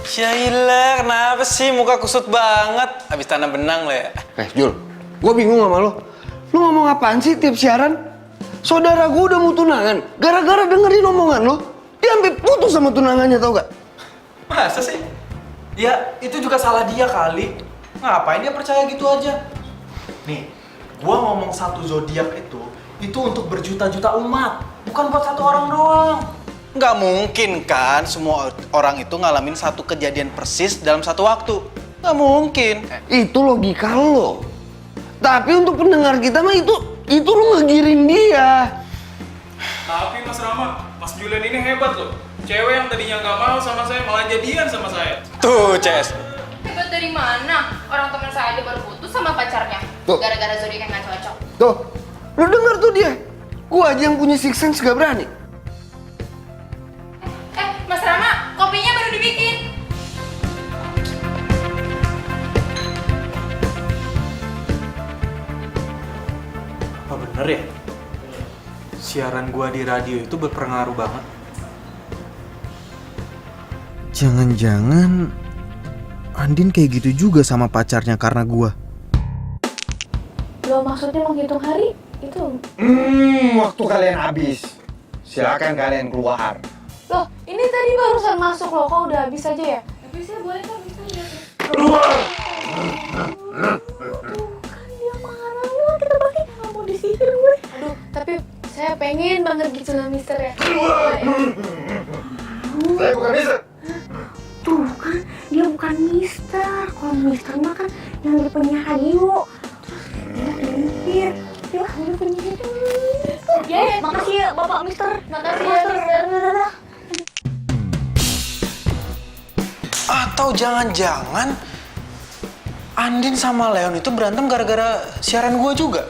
Syailah, kenapa sih muka kusut banget? Habis tanam benang lo ya? Jul, gue bingung sama lo. Lo ngomong apaan sih tiap siaran? Saudara gue udah mau tunangan. Gara-gara dengerin omongan lo, dia sampai putus sama tunangannya, tau gak? Masa sih? Ya, itu juga salah dia kali. Ngapain dia percaya gitu aja? Nih, gua ngomong satu zodiak itu untuk berjuta-juta umat, bukan buat satu orang doang. Nggak mungkin kan semua orang itu ngalamin satu kejadian persis dalam satu waktu. Nggak mungkin. Itu logika lo. Tapi untuk pendengar kita mah itu lo ngegiring dia. Tapi Mas Rama, Mas Julian ini hebat loh. Cewek yang tadinya nggak mau sama saya malah jadian sama saya. Tuh, Ces. Hebat dari mana? Orang teman saya aja baru putus sama pacarnya. Tuh. Gara-gara zodiak yang nggak cocok. Tuh, lo denger tuh dia. Gua aja yang punya six sense gak berani. Mas Rama, kopinya baru dibikin. Apa bener ya? Siaran gua di radio itu berpengaruh banget. Jangan-jangan Andin kayak gitu juga sama pacarnya karena gua. Lo maksudnya menghitung hari? Itu? Waktu kalian habis. Silakan kalian keluar. Loh, ini tadi barusan masuk loh, kok udah habis aja ya? Habisnya boleh kan, bisa ya? banget gitu lah Mister ya. Saya bukan Mister. Tuh kan, dia bukan Mister. Kalau Mister mah kan yang di penyiar radio. Terus dia limpir. Dia ambil penyiar itu. Ya, makasih ya Bapak Mister. Makasih ya Mister. Atau jangan-jangan Andin sama Leon itu berantem gara-gara siaran gue juga?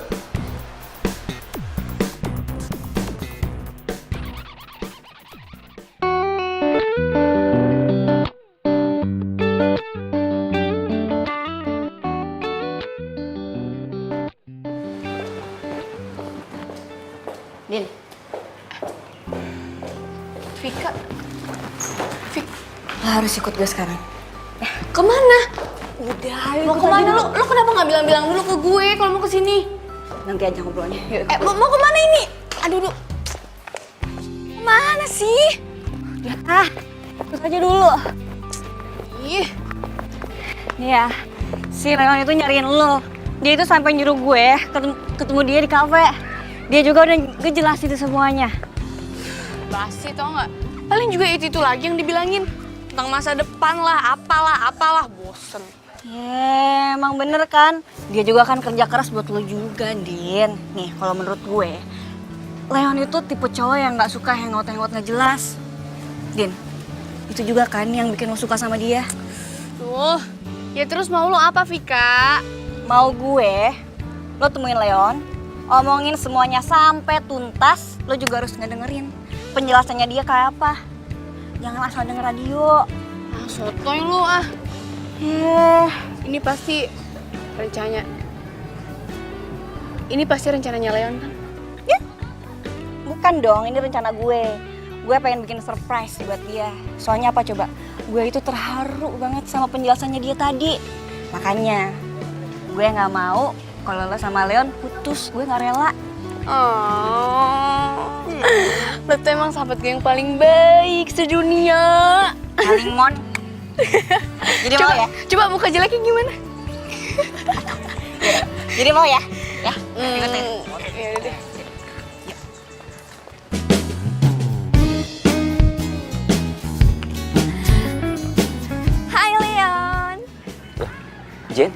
Din, Vika. lo harus ikut gue sekarang. Kemana? Udah, ayo Mau ikut kemana aja lu? Lu kenapa nggak bilang-bilang dulu ke gue kalau mau kesini? Nanti aja ngobrolnya. Yuk, Mau kemana ini? Aduh. Kemana sih? ikut aja dulu. Ih, Nih ya, si Leon itu nyariin lo. Dia itu sampai nyuruh gue ketemu dia di kafe. Dia juga udah ngejelasin itu semuanya. basi tau nggak? Paling juga itu lagi yang dibilangin tentang masa depan lah, apalah, bosen. Emang bener kan? Dia juga kan kerja keras buat lo juga, Din. Nih, kalau menurut gue, Leon itu tipe cowok yang nggak suka hangout-hangout nggak jelas. Din, itu juga kan yang bikin lo suka sama dia. Tuh, ya terus mau lo apa Vika? Mau gue, lo temuin Leon, omongin semuanya sampai tuntas, lo juga harus ngedengerin penjelasannya dia kayak apa. Jangan asal denger radio. Ah, sotoy lu ah. Ini pasti rencananya Leon kan? Bukan dong, ini rencana gue. Gue pengen bikin surprise buat dia. Soalnya apa coba? Gue itu terharu banget sama penjelasannya dia tadi. Makanya gue nggak mau kalau lo sama Leon putus. Gue nggak rela. Oh, lo tuh emang sahabat gue yang paling baik sedunia. Paling mon. Jadi mau ya? Coba muka jeleknya gimana? Jadi mau ya? Ya. Ya udah deh. Hai Leon. Jen,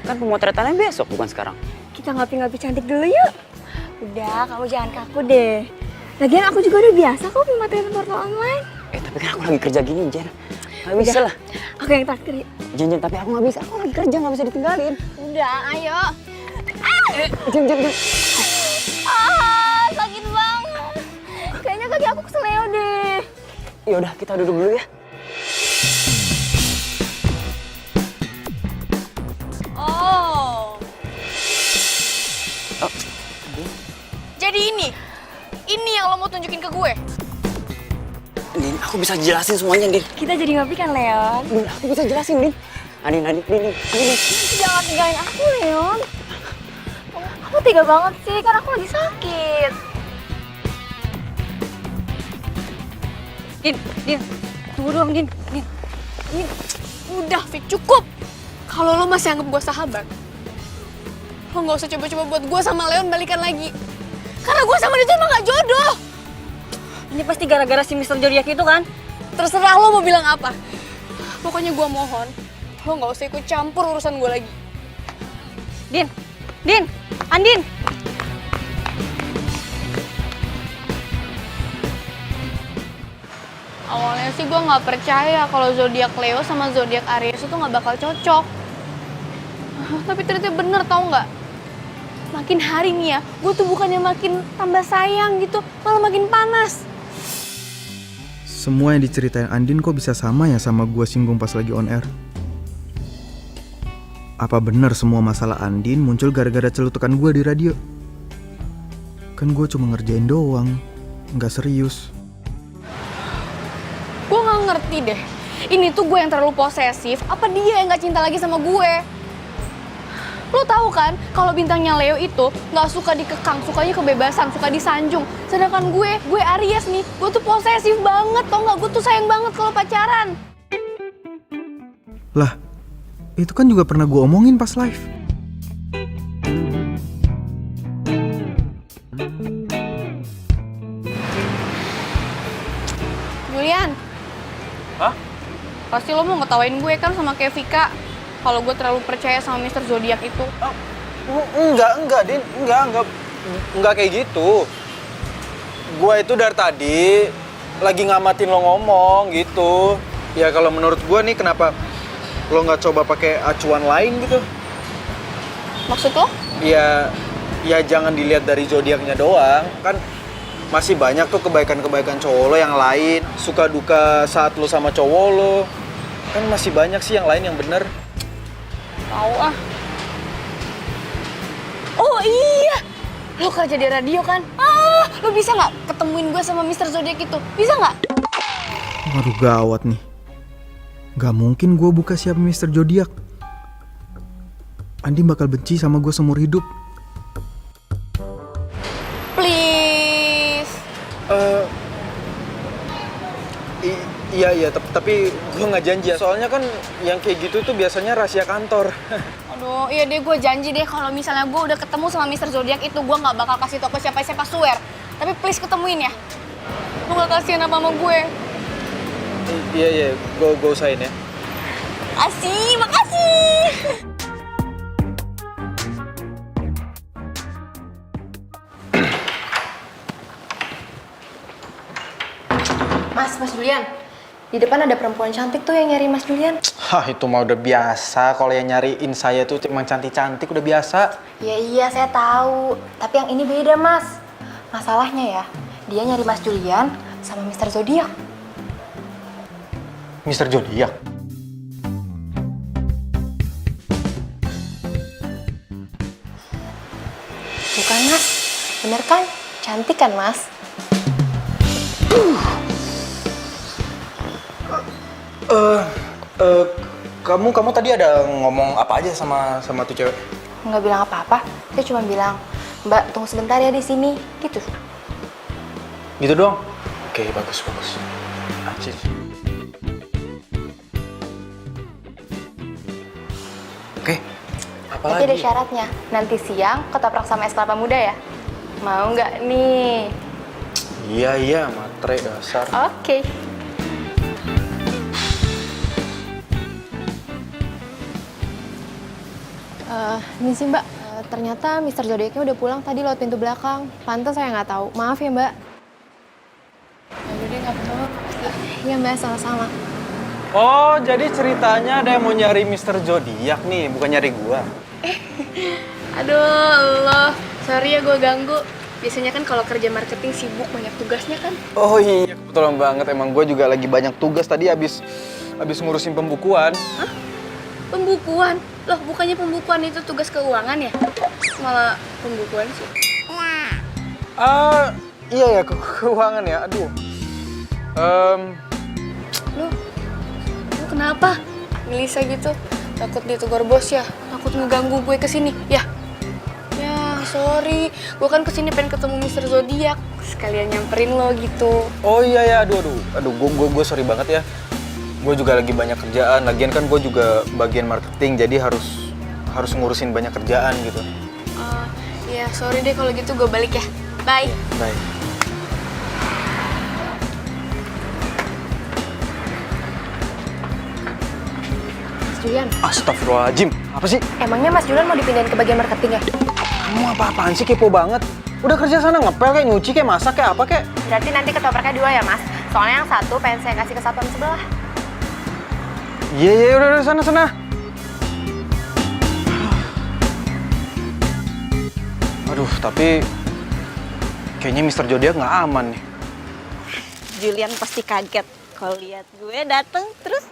kan pemotretannya besok bukan sekarang. Kita ngopi-ngopi cantik dulu yuk. Udah, kamu jangan kaku deh. Lagian aku juga udah biasa kok pemotretan portal online. Tapi kan aku lagi kerja gini, Jen. Gak bisa lah. Aku yang traktir yuk. Jen, tapi aku gak bisa. Aku lagi kerja, gak bisa ditinggalin. Udah, ayo. Jen. Sakit banget. Kayaknya kaki aku keseleo deh. Yaudah, kita duduk dulu ya. Oh. Jadi ini yang lo mau tunjukin ke gue? Din, aku bisa jelasin semuanya, Din. Kita jadi ngopi kan, Leon? Din, aku bisa jelasin, Din. Din. Jangan tinggalin aku, Leon. Kamu tega banget sih, kan aku lagi sakit. Din, tunggu dong, Din. Udah, Fik, cukup. Kalau lo masih anggap gue sahabat, lo nggak usah coba-coba buat gue sama Leon balikan lagi. Karena gue sama dia tuh emang gak jodoh. Ini pasti gara-gara si Mr. Zodiac itu kan? Terserah lo mau bilang apa. Pokoknya gue mohon, lo nggak usah ikut campur urusan gue lagi. Din, Andin. Awalnya sih gue nggak percaya kalau zodiak Leo sama zodiak Aries itu nggak bakal cocok. Tapi ternyata bener, tau nggak? Makin hari nih ya, gue tuh bukannya makin tambah sayang gitu, malah makin panas. Semua yang diceritain Andin kok bisa sama ya sama gue singgung pas lagi on air? Apa bener semua masalah Andin muncul gara-gara celutukan gue di radio? Kan gue cuma ngerjain doang, nggak serius. Gue nggak ngerti deh, ini tuh gue yang terlalu posesif, apa dia yang nggak cinta lagi sama gue? Lo tahu kan, kalau bintangnya Leo itu nggak suka dikekang, sukanya kebebasan, suka disanjung. Sedangkan gue Aries nih, gue tuh posesif banget, tau nggak? Gue tuh sayang banget kalau pacaran. Lah, itu kan juga pernah gue omongin pas live. pasti lo mau ngetawain gue kan sama kayak Vika. Kalau gue terlalu percaya sama Mr. Zodiac itu. Enggak, Din. Enggak kayak gitu. Gua itu dari tadi lagi ngamatin lo ngomong gitu. Ya kalau menurut gua nih kenapa lo nggak coba pakai acuan lain gitu? Maksud lo? Ya jangan dilihat dari zodiaknya doang. Kan masih banyak tuh kebaikan-kebaikan cowok lo yang lain. Suka duka saat lo sama cowok lo. Kan masih banyak sih yang lain yang bener. Tahu ah. Oh iya, lo kerja di radio kan? Lo bisa nggak ketemuin gue sama Mr. Zodiac itu? Bisa nggak? Waduh gawat nih. Gak mungkin gue buka siapa Mr. Zodiac. Andi bakal benci sama gue seumur hidup. Please. Iya, tapi gue nggak janji ya. Soalnya kan yang kayak gitu tuh biasanya rahasia kantor. Aduh, iya deh gue janji deh kalau misalnya gue udah ketemu sama Mr. Zodiac itu gue nggak bakal kasih tau ke siapa-siapa, swear. Tapi please ketemuin ya. Lo gak kasihan apa sama gue? Iya, gue usahain ya. Makasih. Mas Julian. Di depan ada perempuan cantik tuh yang nyari Mas Julian. Hah, itu mah udah biasa. Kalau yang nyariin saya tuh emang cantik-cantik udah biasa. Iya, saya tahu. Tapi yang ini beda, Mas. Masalahnya ya, dia nyari Mas Julian sama Mr. Zodiac. Mr. Zodiac? Bukan, Mas. Bener kan? Cantik kan, Mas? Kamu tadi ada ngomong apa aja sama tuh cewek? Nggak bilang apa-apa. Saya cuma bilang, Mbak, tunggu sebentar ya di sini. Gitu. Gitu doang? Oke, bagus. Acik. Oke, apa Tapi lagi? ada syaratnya. Nanti siang ketoprak sama es kelapa muda ya. Mau nggak nih? Iya, matre dasar. Oke. Misi Mbak, ternyata Mr. Zodiacnya udah pulang tadi lewat pintu belakang. Pantes saya nggak tahu. Maaf ya Mbak. Yaudah deh, nggak apa-apa. Iya Mbak, sama-sama. Oh, jadi ceritanya ada yang mau nyari Mr. Zodiac nih, bukan nyari gua. Aduh, Allah. Sorry ya gue ganggu. Biasanya kan kalau kerja marketing sibuk, banyak tugasnya kan. Oh iya, kebetulan banget. Emang gua juga lagi banyak tugas tadi abis ngurusin pembukuan. Hah? Pembukuan? Loh, bukannya pembukuan itu tugas keuangan ya? Malah pembukuan sih. Iya ya, keuangan ya. Aduh. Lu kenapa? Gelisah gitu? Takut ditegur bos ya? Takut ngeganggu gue kesini, ya? Ya, sorry. Gue kan kesini pengen ketemu Mr. Zodiac. Sekalian nyamperin lo gitu. Oh iya ya, aduh, gue sorry banget ya. Gue juga lagi banyak kerjaan. Lagian kan gue juga bagian marketing, jadi harus ngurusin banyak kerjaan gitu. Ya, sorry deh kalau gitu gue balik ya. Bye. Bye. Mas Julian, Astagfirullahaladzim. Apa sih? emangnya Mas Julian mau dipindahin ke bagian marketing ya? Kamu apa-apaan sih, kepo banget? Udah kerja sana ngepel kayak nyuci kayak masak kayak apa kayak? Berarti nanti ketopraknya 2 ya Mas? Soalnya yang satu pengen saya kasih ke satuan sebelah. Iya, udah sana. Aduh, tapi kayaknya Mr. Zodiac nggak aman nih. Julian pasti kaget kalau lihat gue dateng terus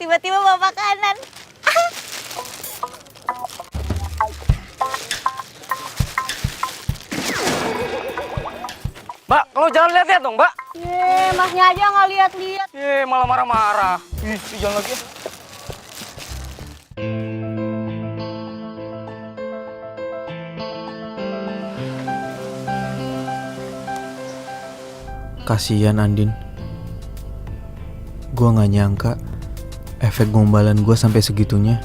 tiba-tiba bawa makanan. Mbak, kalau jangan lihat-lihat dong, Mbak. Masnya aja nggak lihat-lihat. Malah marah-marah. Jangan lagi ya. Kasian Andin. Gua nggak nyangka efek gombalan gua sampai segitunya.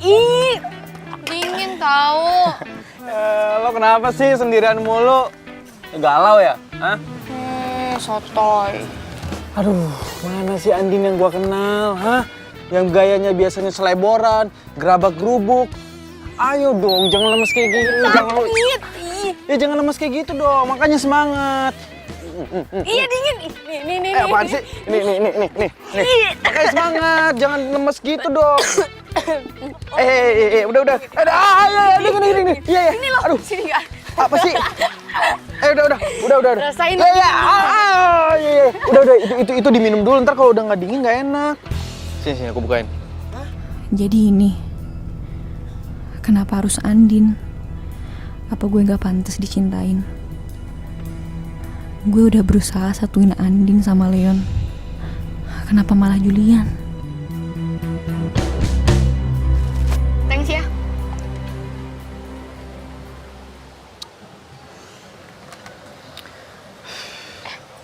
Ih, dingin tahu. Lo kenapa sih sendirian mulu? Galau ya? Hah? Sotoy. Aduh, mana sih Andin yang gua kenal, hah? Yang gayanya biasanya seleboran, gerabak gerubuk. Ayo dong, jangan lemes kayak gitu. Jangan lemes kayak gitu dong, makanya semangat. Iya dingin. Nih. Apaan sih? Nih. Makanya semangat, jangan lemes gitu dong. Udah. Ini. Iya. Ini loh, Aduh, sini enggak. apa sih? Udah. Rasain Iya. Udah. Itu diminum dulu, ntar kalau udah nggak dingin nggak enak. Sini, aku bukain. Jadi ini, kenapa harus Andin? Apa gue nggak pantas dicintain? Gue udah berusaha satuin Andin sama Leon. Kenapa malah Julian? Thanks ya.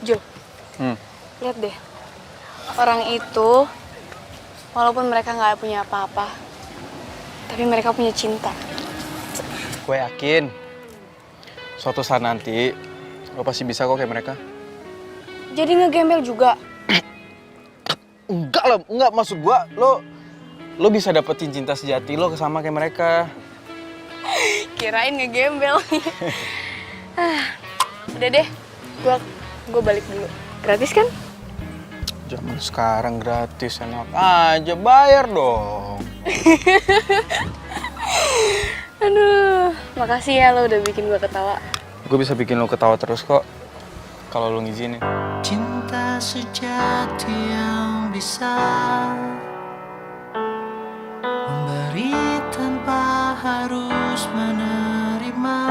Jul, lihat deh. Orang itu, walaupun mereka nggak punya apa-apa, tapi mereka punya cinta. Gue yakin, suatu saat nanti lo pasti bisa kok kayak mereka. Jadi ngegembel juga. Enggak maksud gua lo bisa dapetin cinta sejati lo sama kayak mereka. Kirain ngegembel. Udah deh, gua balik dulu. Gratis kan? Zaman sekarang gratis, enak aja, bayar dong. Aduh, makasih ya lo udah bikin gua ketawa. Gue bisa bikin lo ketawa terus kok, kalau lo ngizinin. Cinta sejati yang bisa memberi tanpa harus menerima.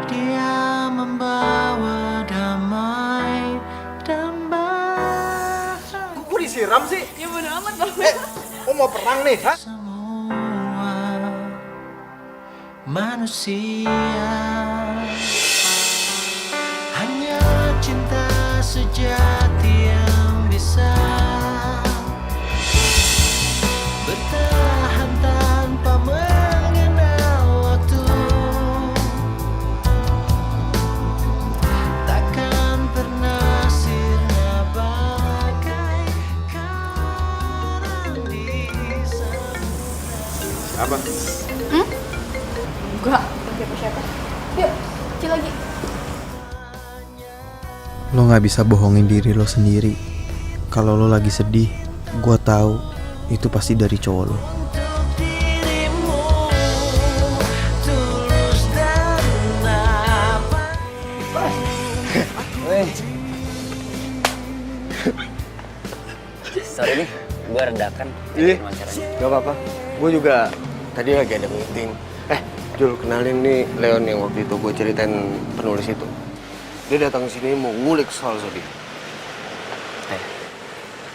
Dia membawa damai dan bahagia. Kok disiram sih? Ya bodo amat bang. Lo mau perang nih, hah? Semua manusia hanya cinta sejati yang bisa bertahan tanpa mengenal waktu. Takkan pernah sirna bagai karang di samudra. Apa? Enggak, siapa-siapa. Yuk, kecil lagi. Lo gak bisa bohongin diri lo sendiri. Kalau lo lagi sedih, gue tahu itu pasti dari cowok lo. Sorry nih, gue redakan. Ih, gak apa-apa. Gue juga tadi lagi ada meeting. Jul, kenalin nih Leon yang waktu itu gue ceritain penulis itu. Dia datang ke sini mau ngulik soal zodiak.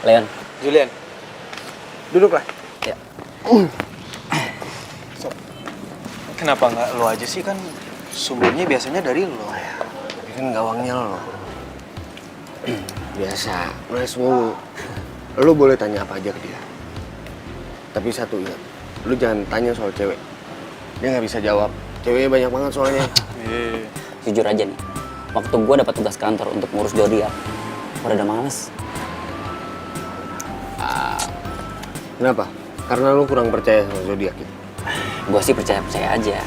Leon. Julian, duduklah. Ya. Kenapa nggak lo aja sih, kan sumbernya biasanya dari lo. Tapi kan gawangnya lo. Biasa, nulis mulu. Lo boleh tanya apa aja ke dia. Tapi satu ingat, lo jangan tanya soal cewek. Dia nggak bisa jawab. Ceweknya banyak banget soalnya. Jujur aja nih, waktu gue dapat tugas kantor untuk ngurus zodiak, udah males. Kenapa? Karena lo kurang percaya sama zodiak itu. Gue sih percaya-percaya aja.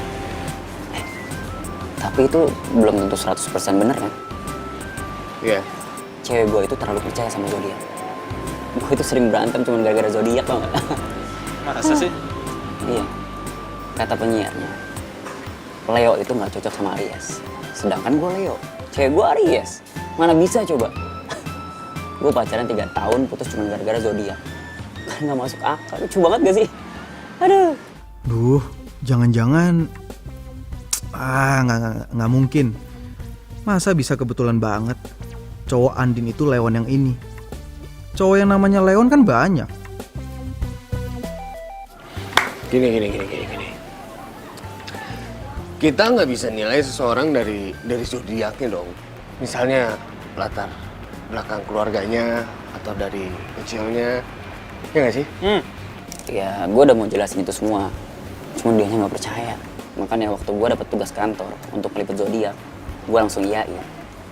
Tapi itu belum tentu 100% bener kan? Iya. Cewek gue itu terlalu percaya sama zodiak. Gue itu sering berantem cuma gara-gara zodiak, tau gak? Masa sih? Iya. Kata penyiarnya, Leo itu nggak cocok sama Aries. Sedangkan gue Leo, cewek gue Aries. Mana bisa coba? Gue pacaran 3 tahun putus cuma gara-gara zodiak. Kan nggak masuk akal, lucu banget gak sih? Aduh. Duh, jangan-jangan... nggak mungkin. Masa bisa kebetulan banget cowok Andin itu Leon yang ini? Cowok yang namanya Leon kan banyak. Gini. Kita nggak bisa nilai seseorang dari zodiaknya dong. Misalnya latar belakang keluarganya, atau dari kecilnya, ya nggak sih? Ya, gue udah mau jelasin itu semua. Cuma dianya nggak percaya. Makanya waktu gue dapet tugas kantor untuk meliput zodiak, gue langsung iyain.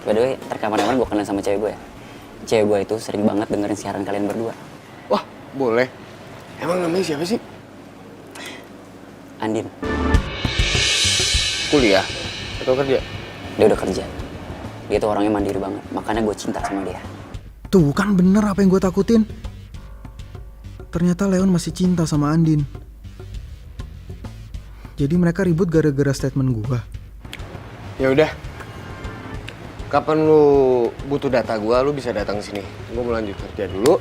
By the way, ntar kapan-kapan gue kenalin sama cewek gue ya. Cewek gue itu sering banget dengerin siaran kalian berdua. Wah, boleh. Emang namanya siapa sih? Andin, Kuliah atau kerja? dia udah kerja. Dia tuh orangnya mandiri banget, makanya gue cinta sama dia. Tuh kan bener apa yang gue takutin. Ternyata Leon masih cinta sama Andin. Jadi mereka ribut gara-gara statement gue. Ya udah. Kapan lu butuh data gua, lu bisa datang ke sini. Gua mau lanjut kerja dulu.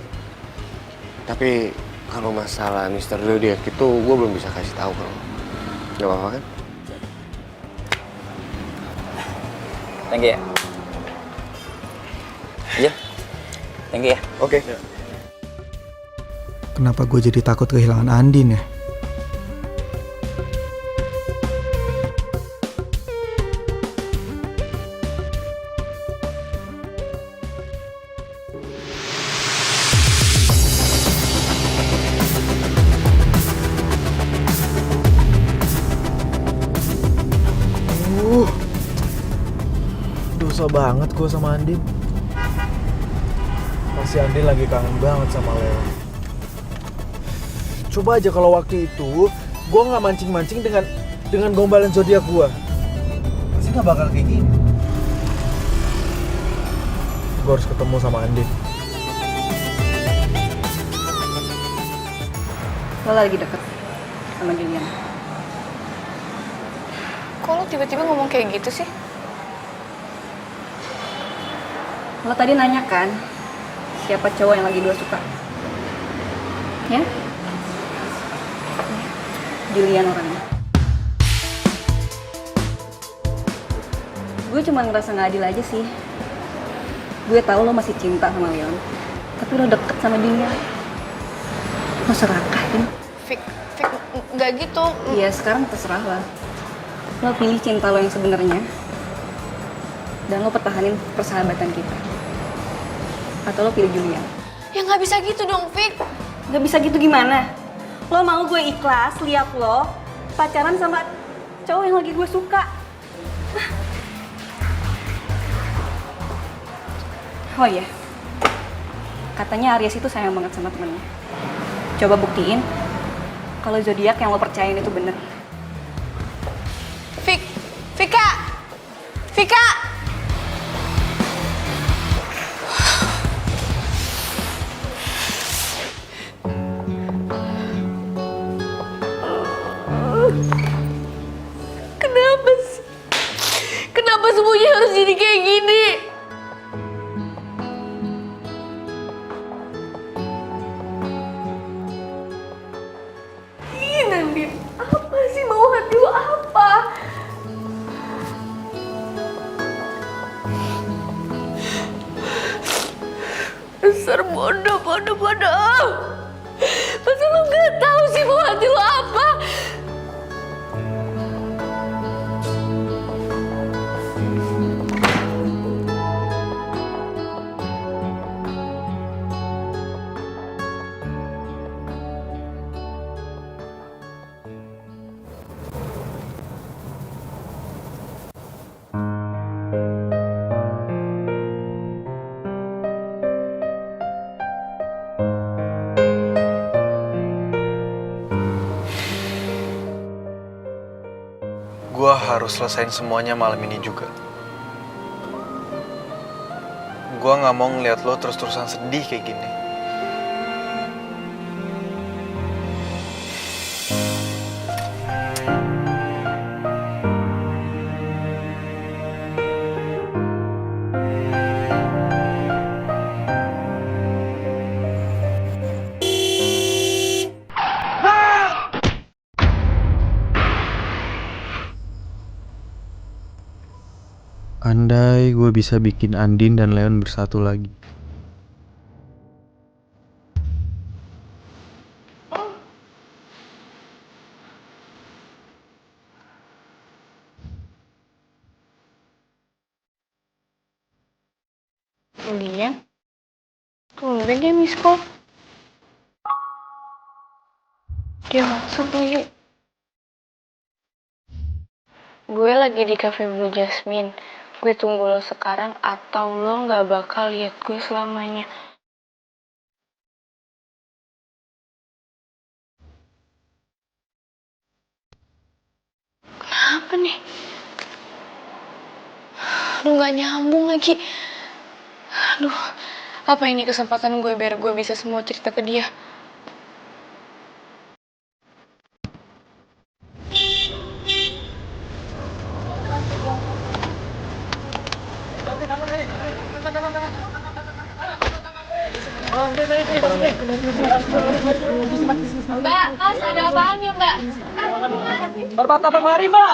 Tapi kalau masalah Mr. Zodiac itu gua belum bisa kasih tahu kalau. Gak apa-apa kan? Thank you ya. Iya. Thank you ya. Oke. Kenapa gue jadi takut kehilangan Andin ya? Dosa banget gue sama Andin. Pasti Andin lagi kangen banget sama Leo. Coba aja kalau waktu itu gue nggak mancing-mancing dengan gombalan zodiak gue, pasti nggak bakal kayak gini. Gue harus ketemu sama Andin. Lo lagi deket sama Julian. Kok lo tiba-tiba ngomong kayak gitu sih? Lo tadi nanya kan, siapa cowok yang lagi gue suka? Ya? Julian orangnya. Gue cuma ngerasa gak adil aja sih. Gue tahu lo masih cinta sama Leon, tapi lo deket sama dia. Lo serakahin. Fik, nggak gitu. Iya, sekarang terserah lo. Lo pilih cinta lo yang sebenarnya, dan lo pertahanin persahabatan kita. Atau lo pilih Julian. Ya nggak bisa gitu dong, Fik. Gak bisa gitu gimana? Lo mau gue ikhlas lihat lo pacaran sama cowok yang lagi gue suka? Oh iya, katanya Aries itu sayang banget sama temennya. Coba buktiin kalau zodiak yang lo percayain itu bener. Vika! Vika! Kenapa sih? Kenapa semuanya harus jadi kayak gini? Ih, Nandin, apa sih mau hati lo apa? Dasar bodoh. Masa lo gak tahu sih mau hati lo apa? Gua harus selesain semuanya malam ini juga. Gua nggak mau ngeliat lo terus-terusan sedih kayak gini. Andai gue bisa bikin Andin dan Leon bersatu lagi. Julian, Tumben dia miss call. Dia masuk lagi. Gue lagi di cafe Blue Jasmine. Gue tunggu lo sekarang atau lo nggak bakal lihat gue selamanya. Kenapa nih? Aduh, nggak nyambung lagi. Aduh, apa ini kesempatan gue biar gue bisa semua cerita ke dia? Mbak, Mas, ada apaan ya, Mbak? Berapa hari, Mbak?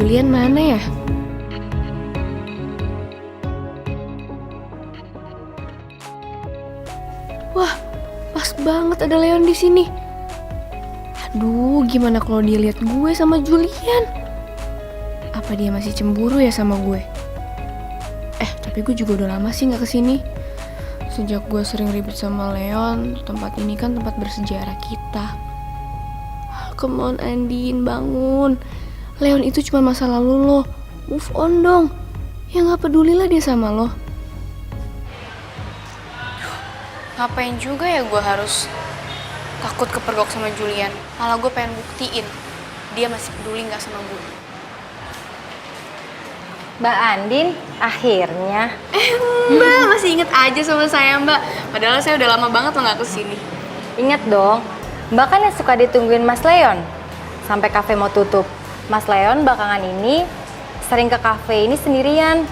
Julian mana ya? Wah, pas banget ada Leon di sini. Aduh, gimana kalau dia lihat gue sama Julian? Apa dia masih cemburu ya sama gue? Tapi gue juga udah lama sih nggak kesini. Sejak gue sering ribet sama Leon, tempat ini kan tempat bersejarah kita. Come on Andin, bangun. Leon itu cuma masa lalu lo. Move on dong. Ya nggak pedulilah dia sama lo. Ngapain juga ya gue harus takut kepergok sama Julian. Malah gue pengen buktiin dia masih peduli nggak sama gue. Mbak Andin, akhirnya. Mbak masih inget aja sama saya Mbak. Padahal saya udah lama banget lo nggak kesini. Ingat dong, Mbak kan yang suka ditungguin Mas Leon sampai kafe mau tutup. Mas Leon belakangan ini sering ke kafe ini sendirian.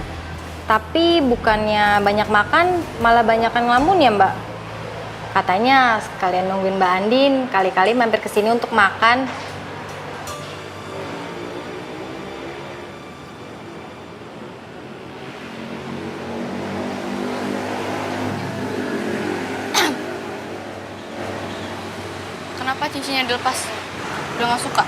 Tapi bukannya banyak makan, malah banyakan ngelamun ya Mbak. Katanya sekalian nungguin Mbak Andin, kali-kali mampir ke sini untuk makan. Kenapa cincinnya dilepas? Udah nggak suka?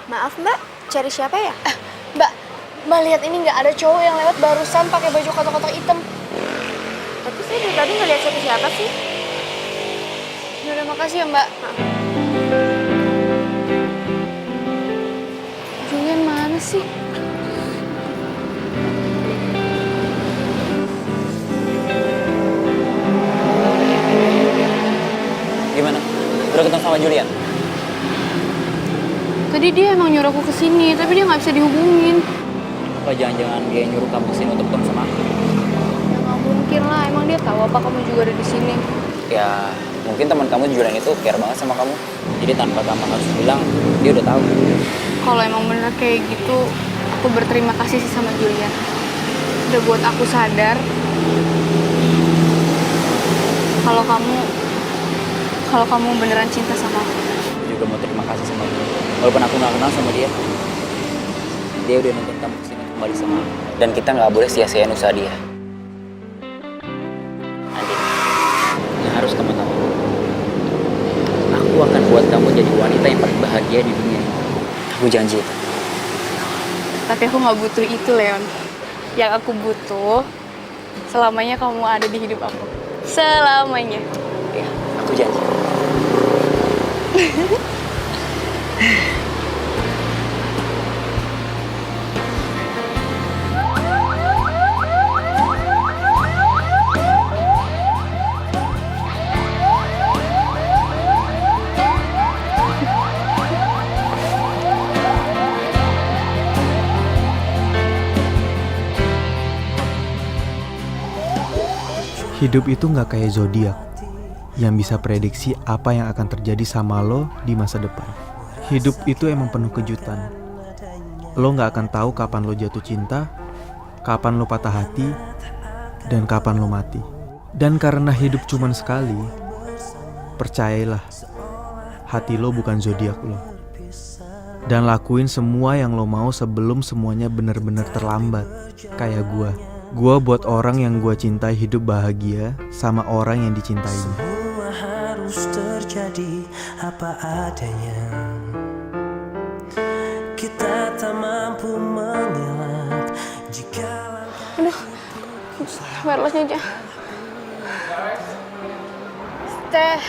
Maaf mbak, cari siapa ya? Mbak lihat ini nggak ada cowok yang lewat barusan pakai baju kotak-kotak hitam. Tapi saya dari tadi nggak lihat siapa-siapa sih. Yaudah makasih ya mbak. Julian mana sih? Gimana? Udah ketemu sama Julian? Tadi dia emang nyuruh aku kesini, tapi dia nggak bisa dihubungin. Apa jangan-jangan dia nyuruh kamu kesini untuk ketemu sama aku? Ya nggak mungkin lah, emang dia tahu apa kamu juga ada di sini. Ya, mungkin teman kamu Julian itu care banget sama kamu. Jadi tanpa kamu harus bilang, dia udah tahu. Kalau emang bener kayak gitu, aku berterima kasih sih sama Julian. Udah buat aku sadar kalau kamu beneran cinta sama aku. Aku juga mau terima kasih sama dia. Walaupun aku nggak kenal sama dia, dia udah nonton kamu kesini untuk kembali sama aku. Dan kita nggak boleh sia-siain usaha dia. Andin, yang harus kamu tahu, aku akan buat kamu jadi wanita yang paling bahagia di dunia ini. Aku janji. Tapi aku nggak butuh itu, Leon. Yang aku butuh, selamanya kamu ada di hidup aku. Selamanya. Ya, aku janji. Hidup itu nggak kayak zodiak yang bisa prediksi apa yang akan terjadi sama lo di masa depan. Hidup itu emang penuh kejutan. Lo nggak akan tahu kapan lo jatuh cinta, kapan lo patah hati, dan kapan lo mati. Dan karena hidup cuman sekali, percayalah, hati lo bukan zodiak lo. Dan lakuin semua yang lo mau sebelum semuanya benar-benar terlambat. Kayak gue buat orang yang gue cintai hidup bahagia sama orang yang dicintainya. Semua harus terjadi apa adanya. Kita tak mampu mengelak jika Aduh, wirelessnya aja. Teh.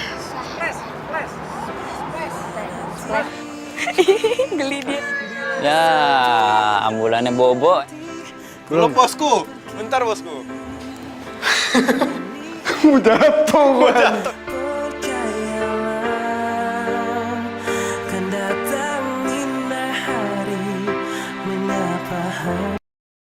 Geli dia. Ya, ambulannya bobo. Belum bosku. Bentar bosku. Mau jatuh gue.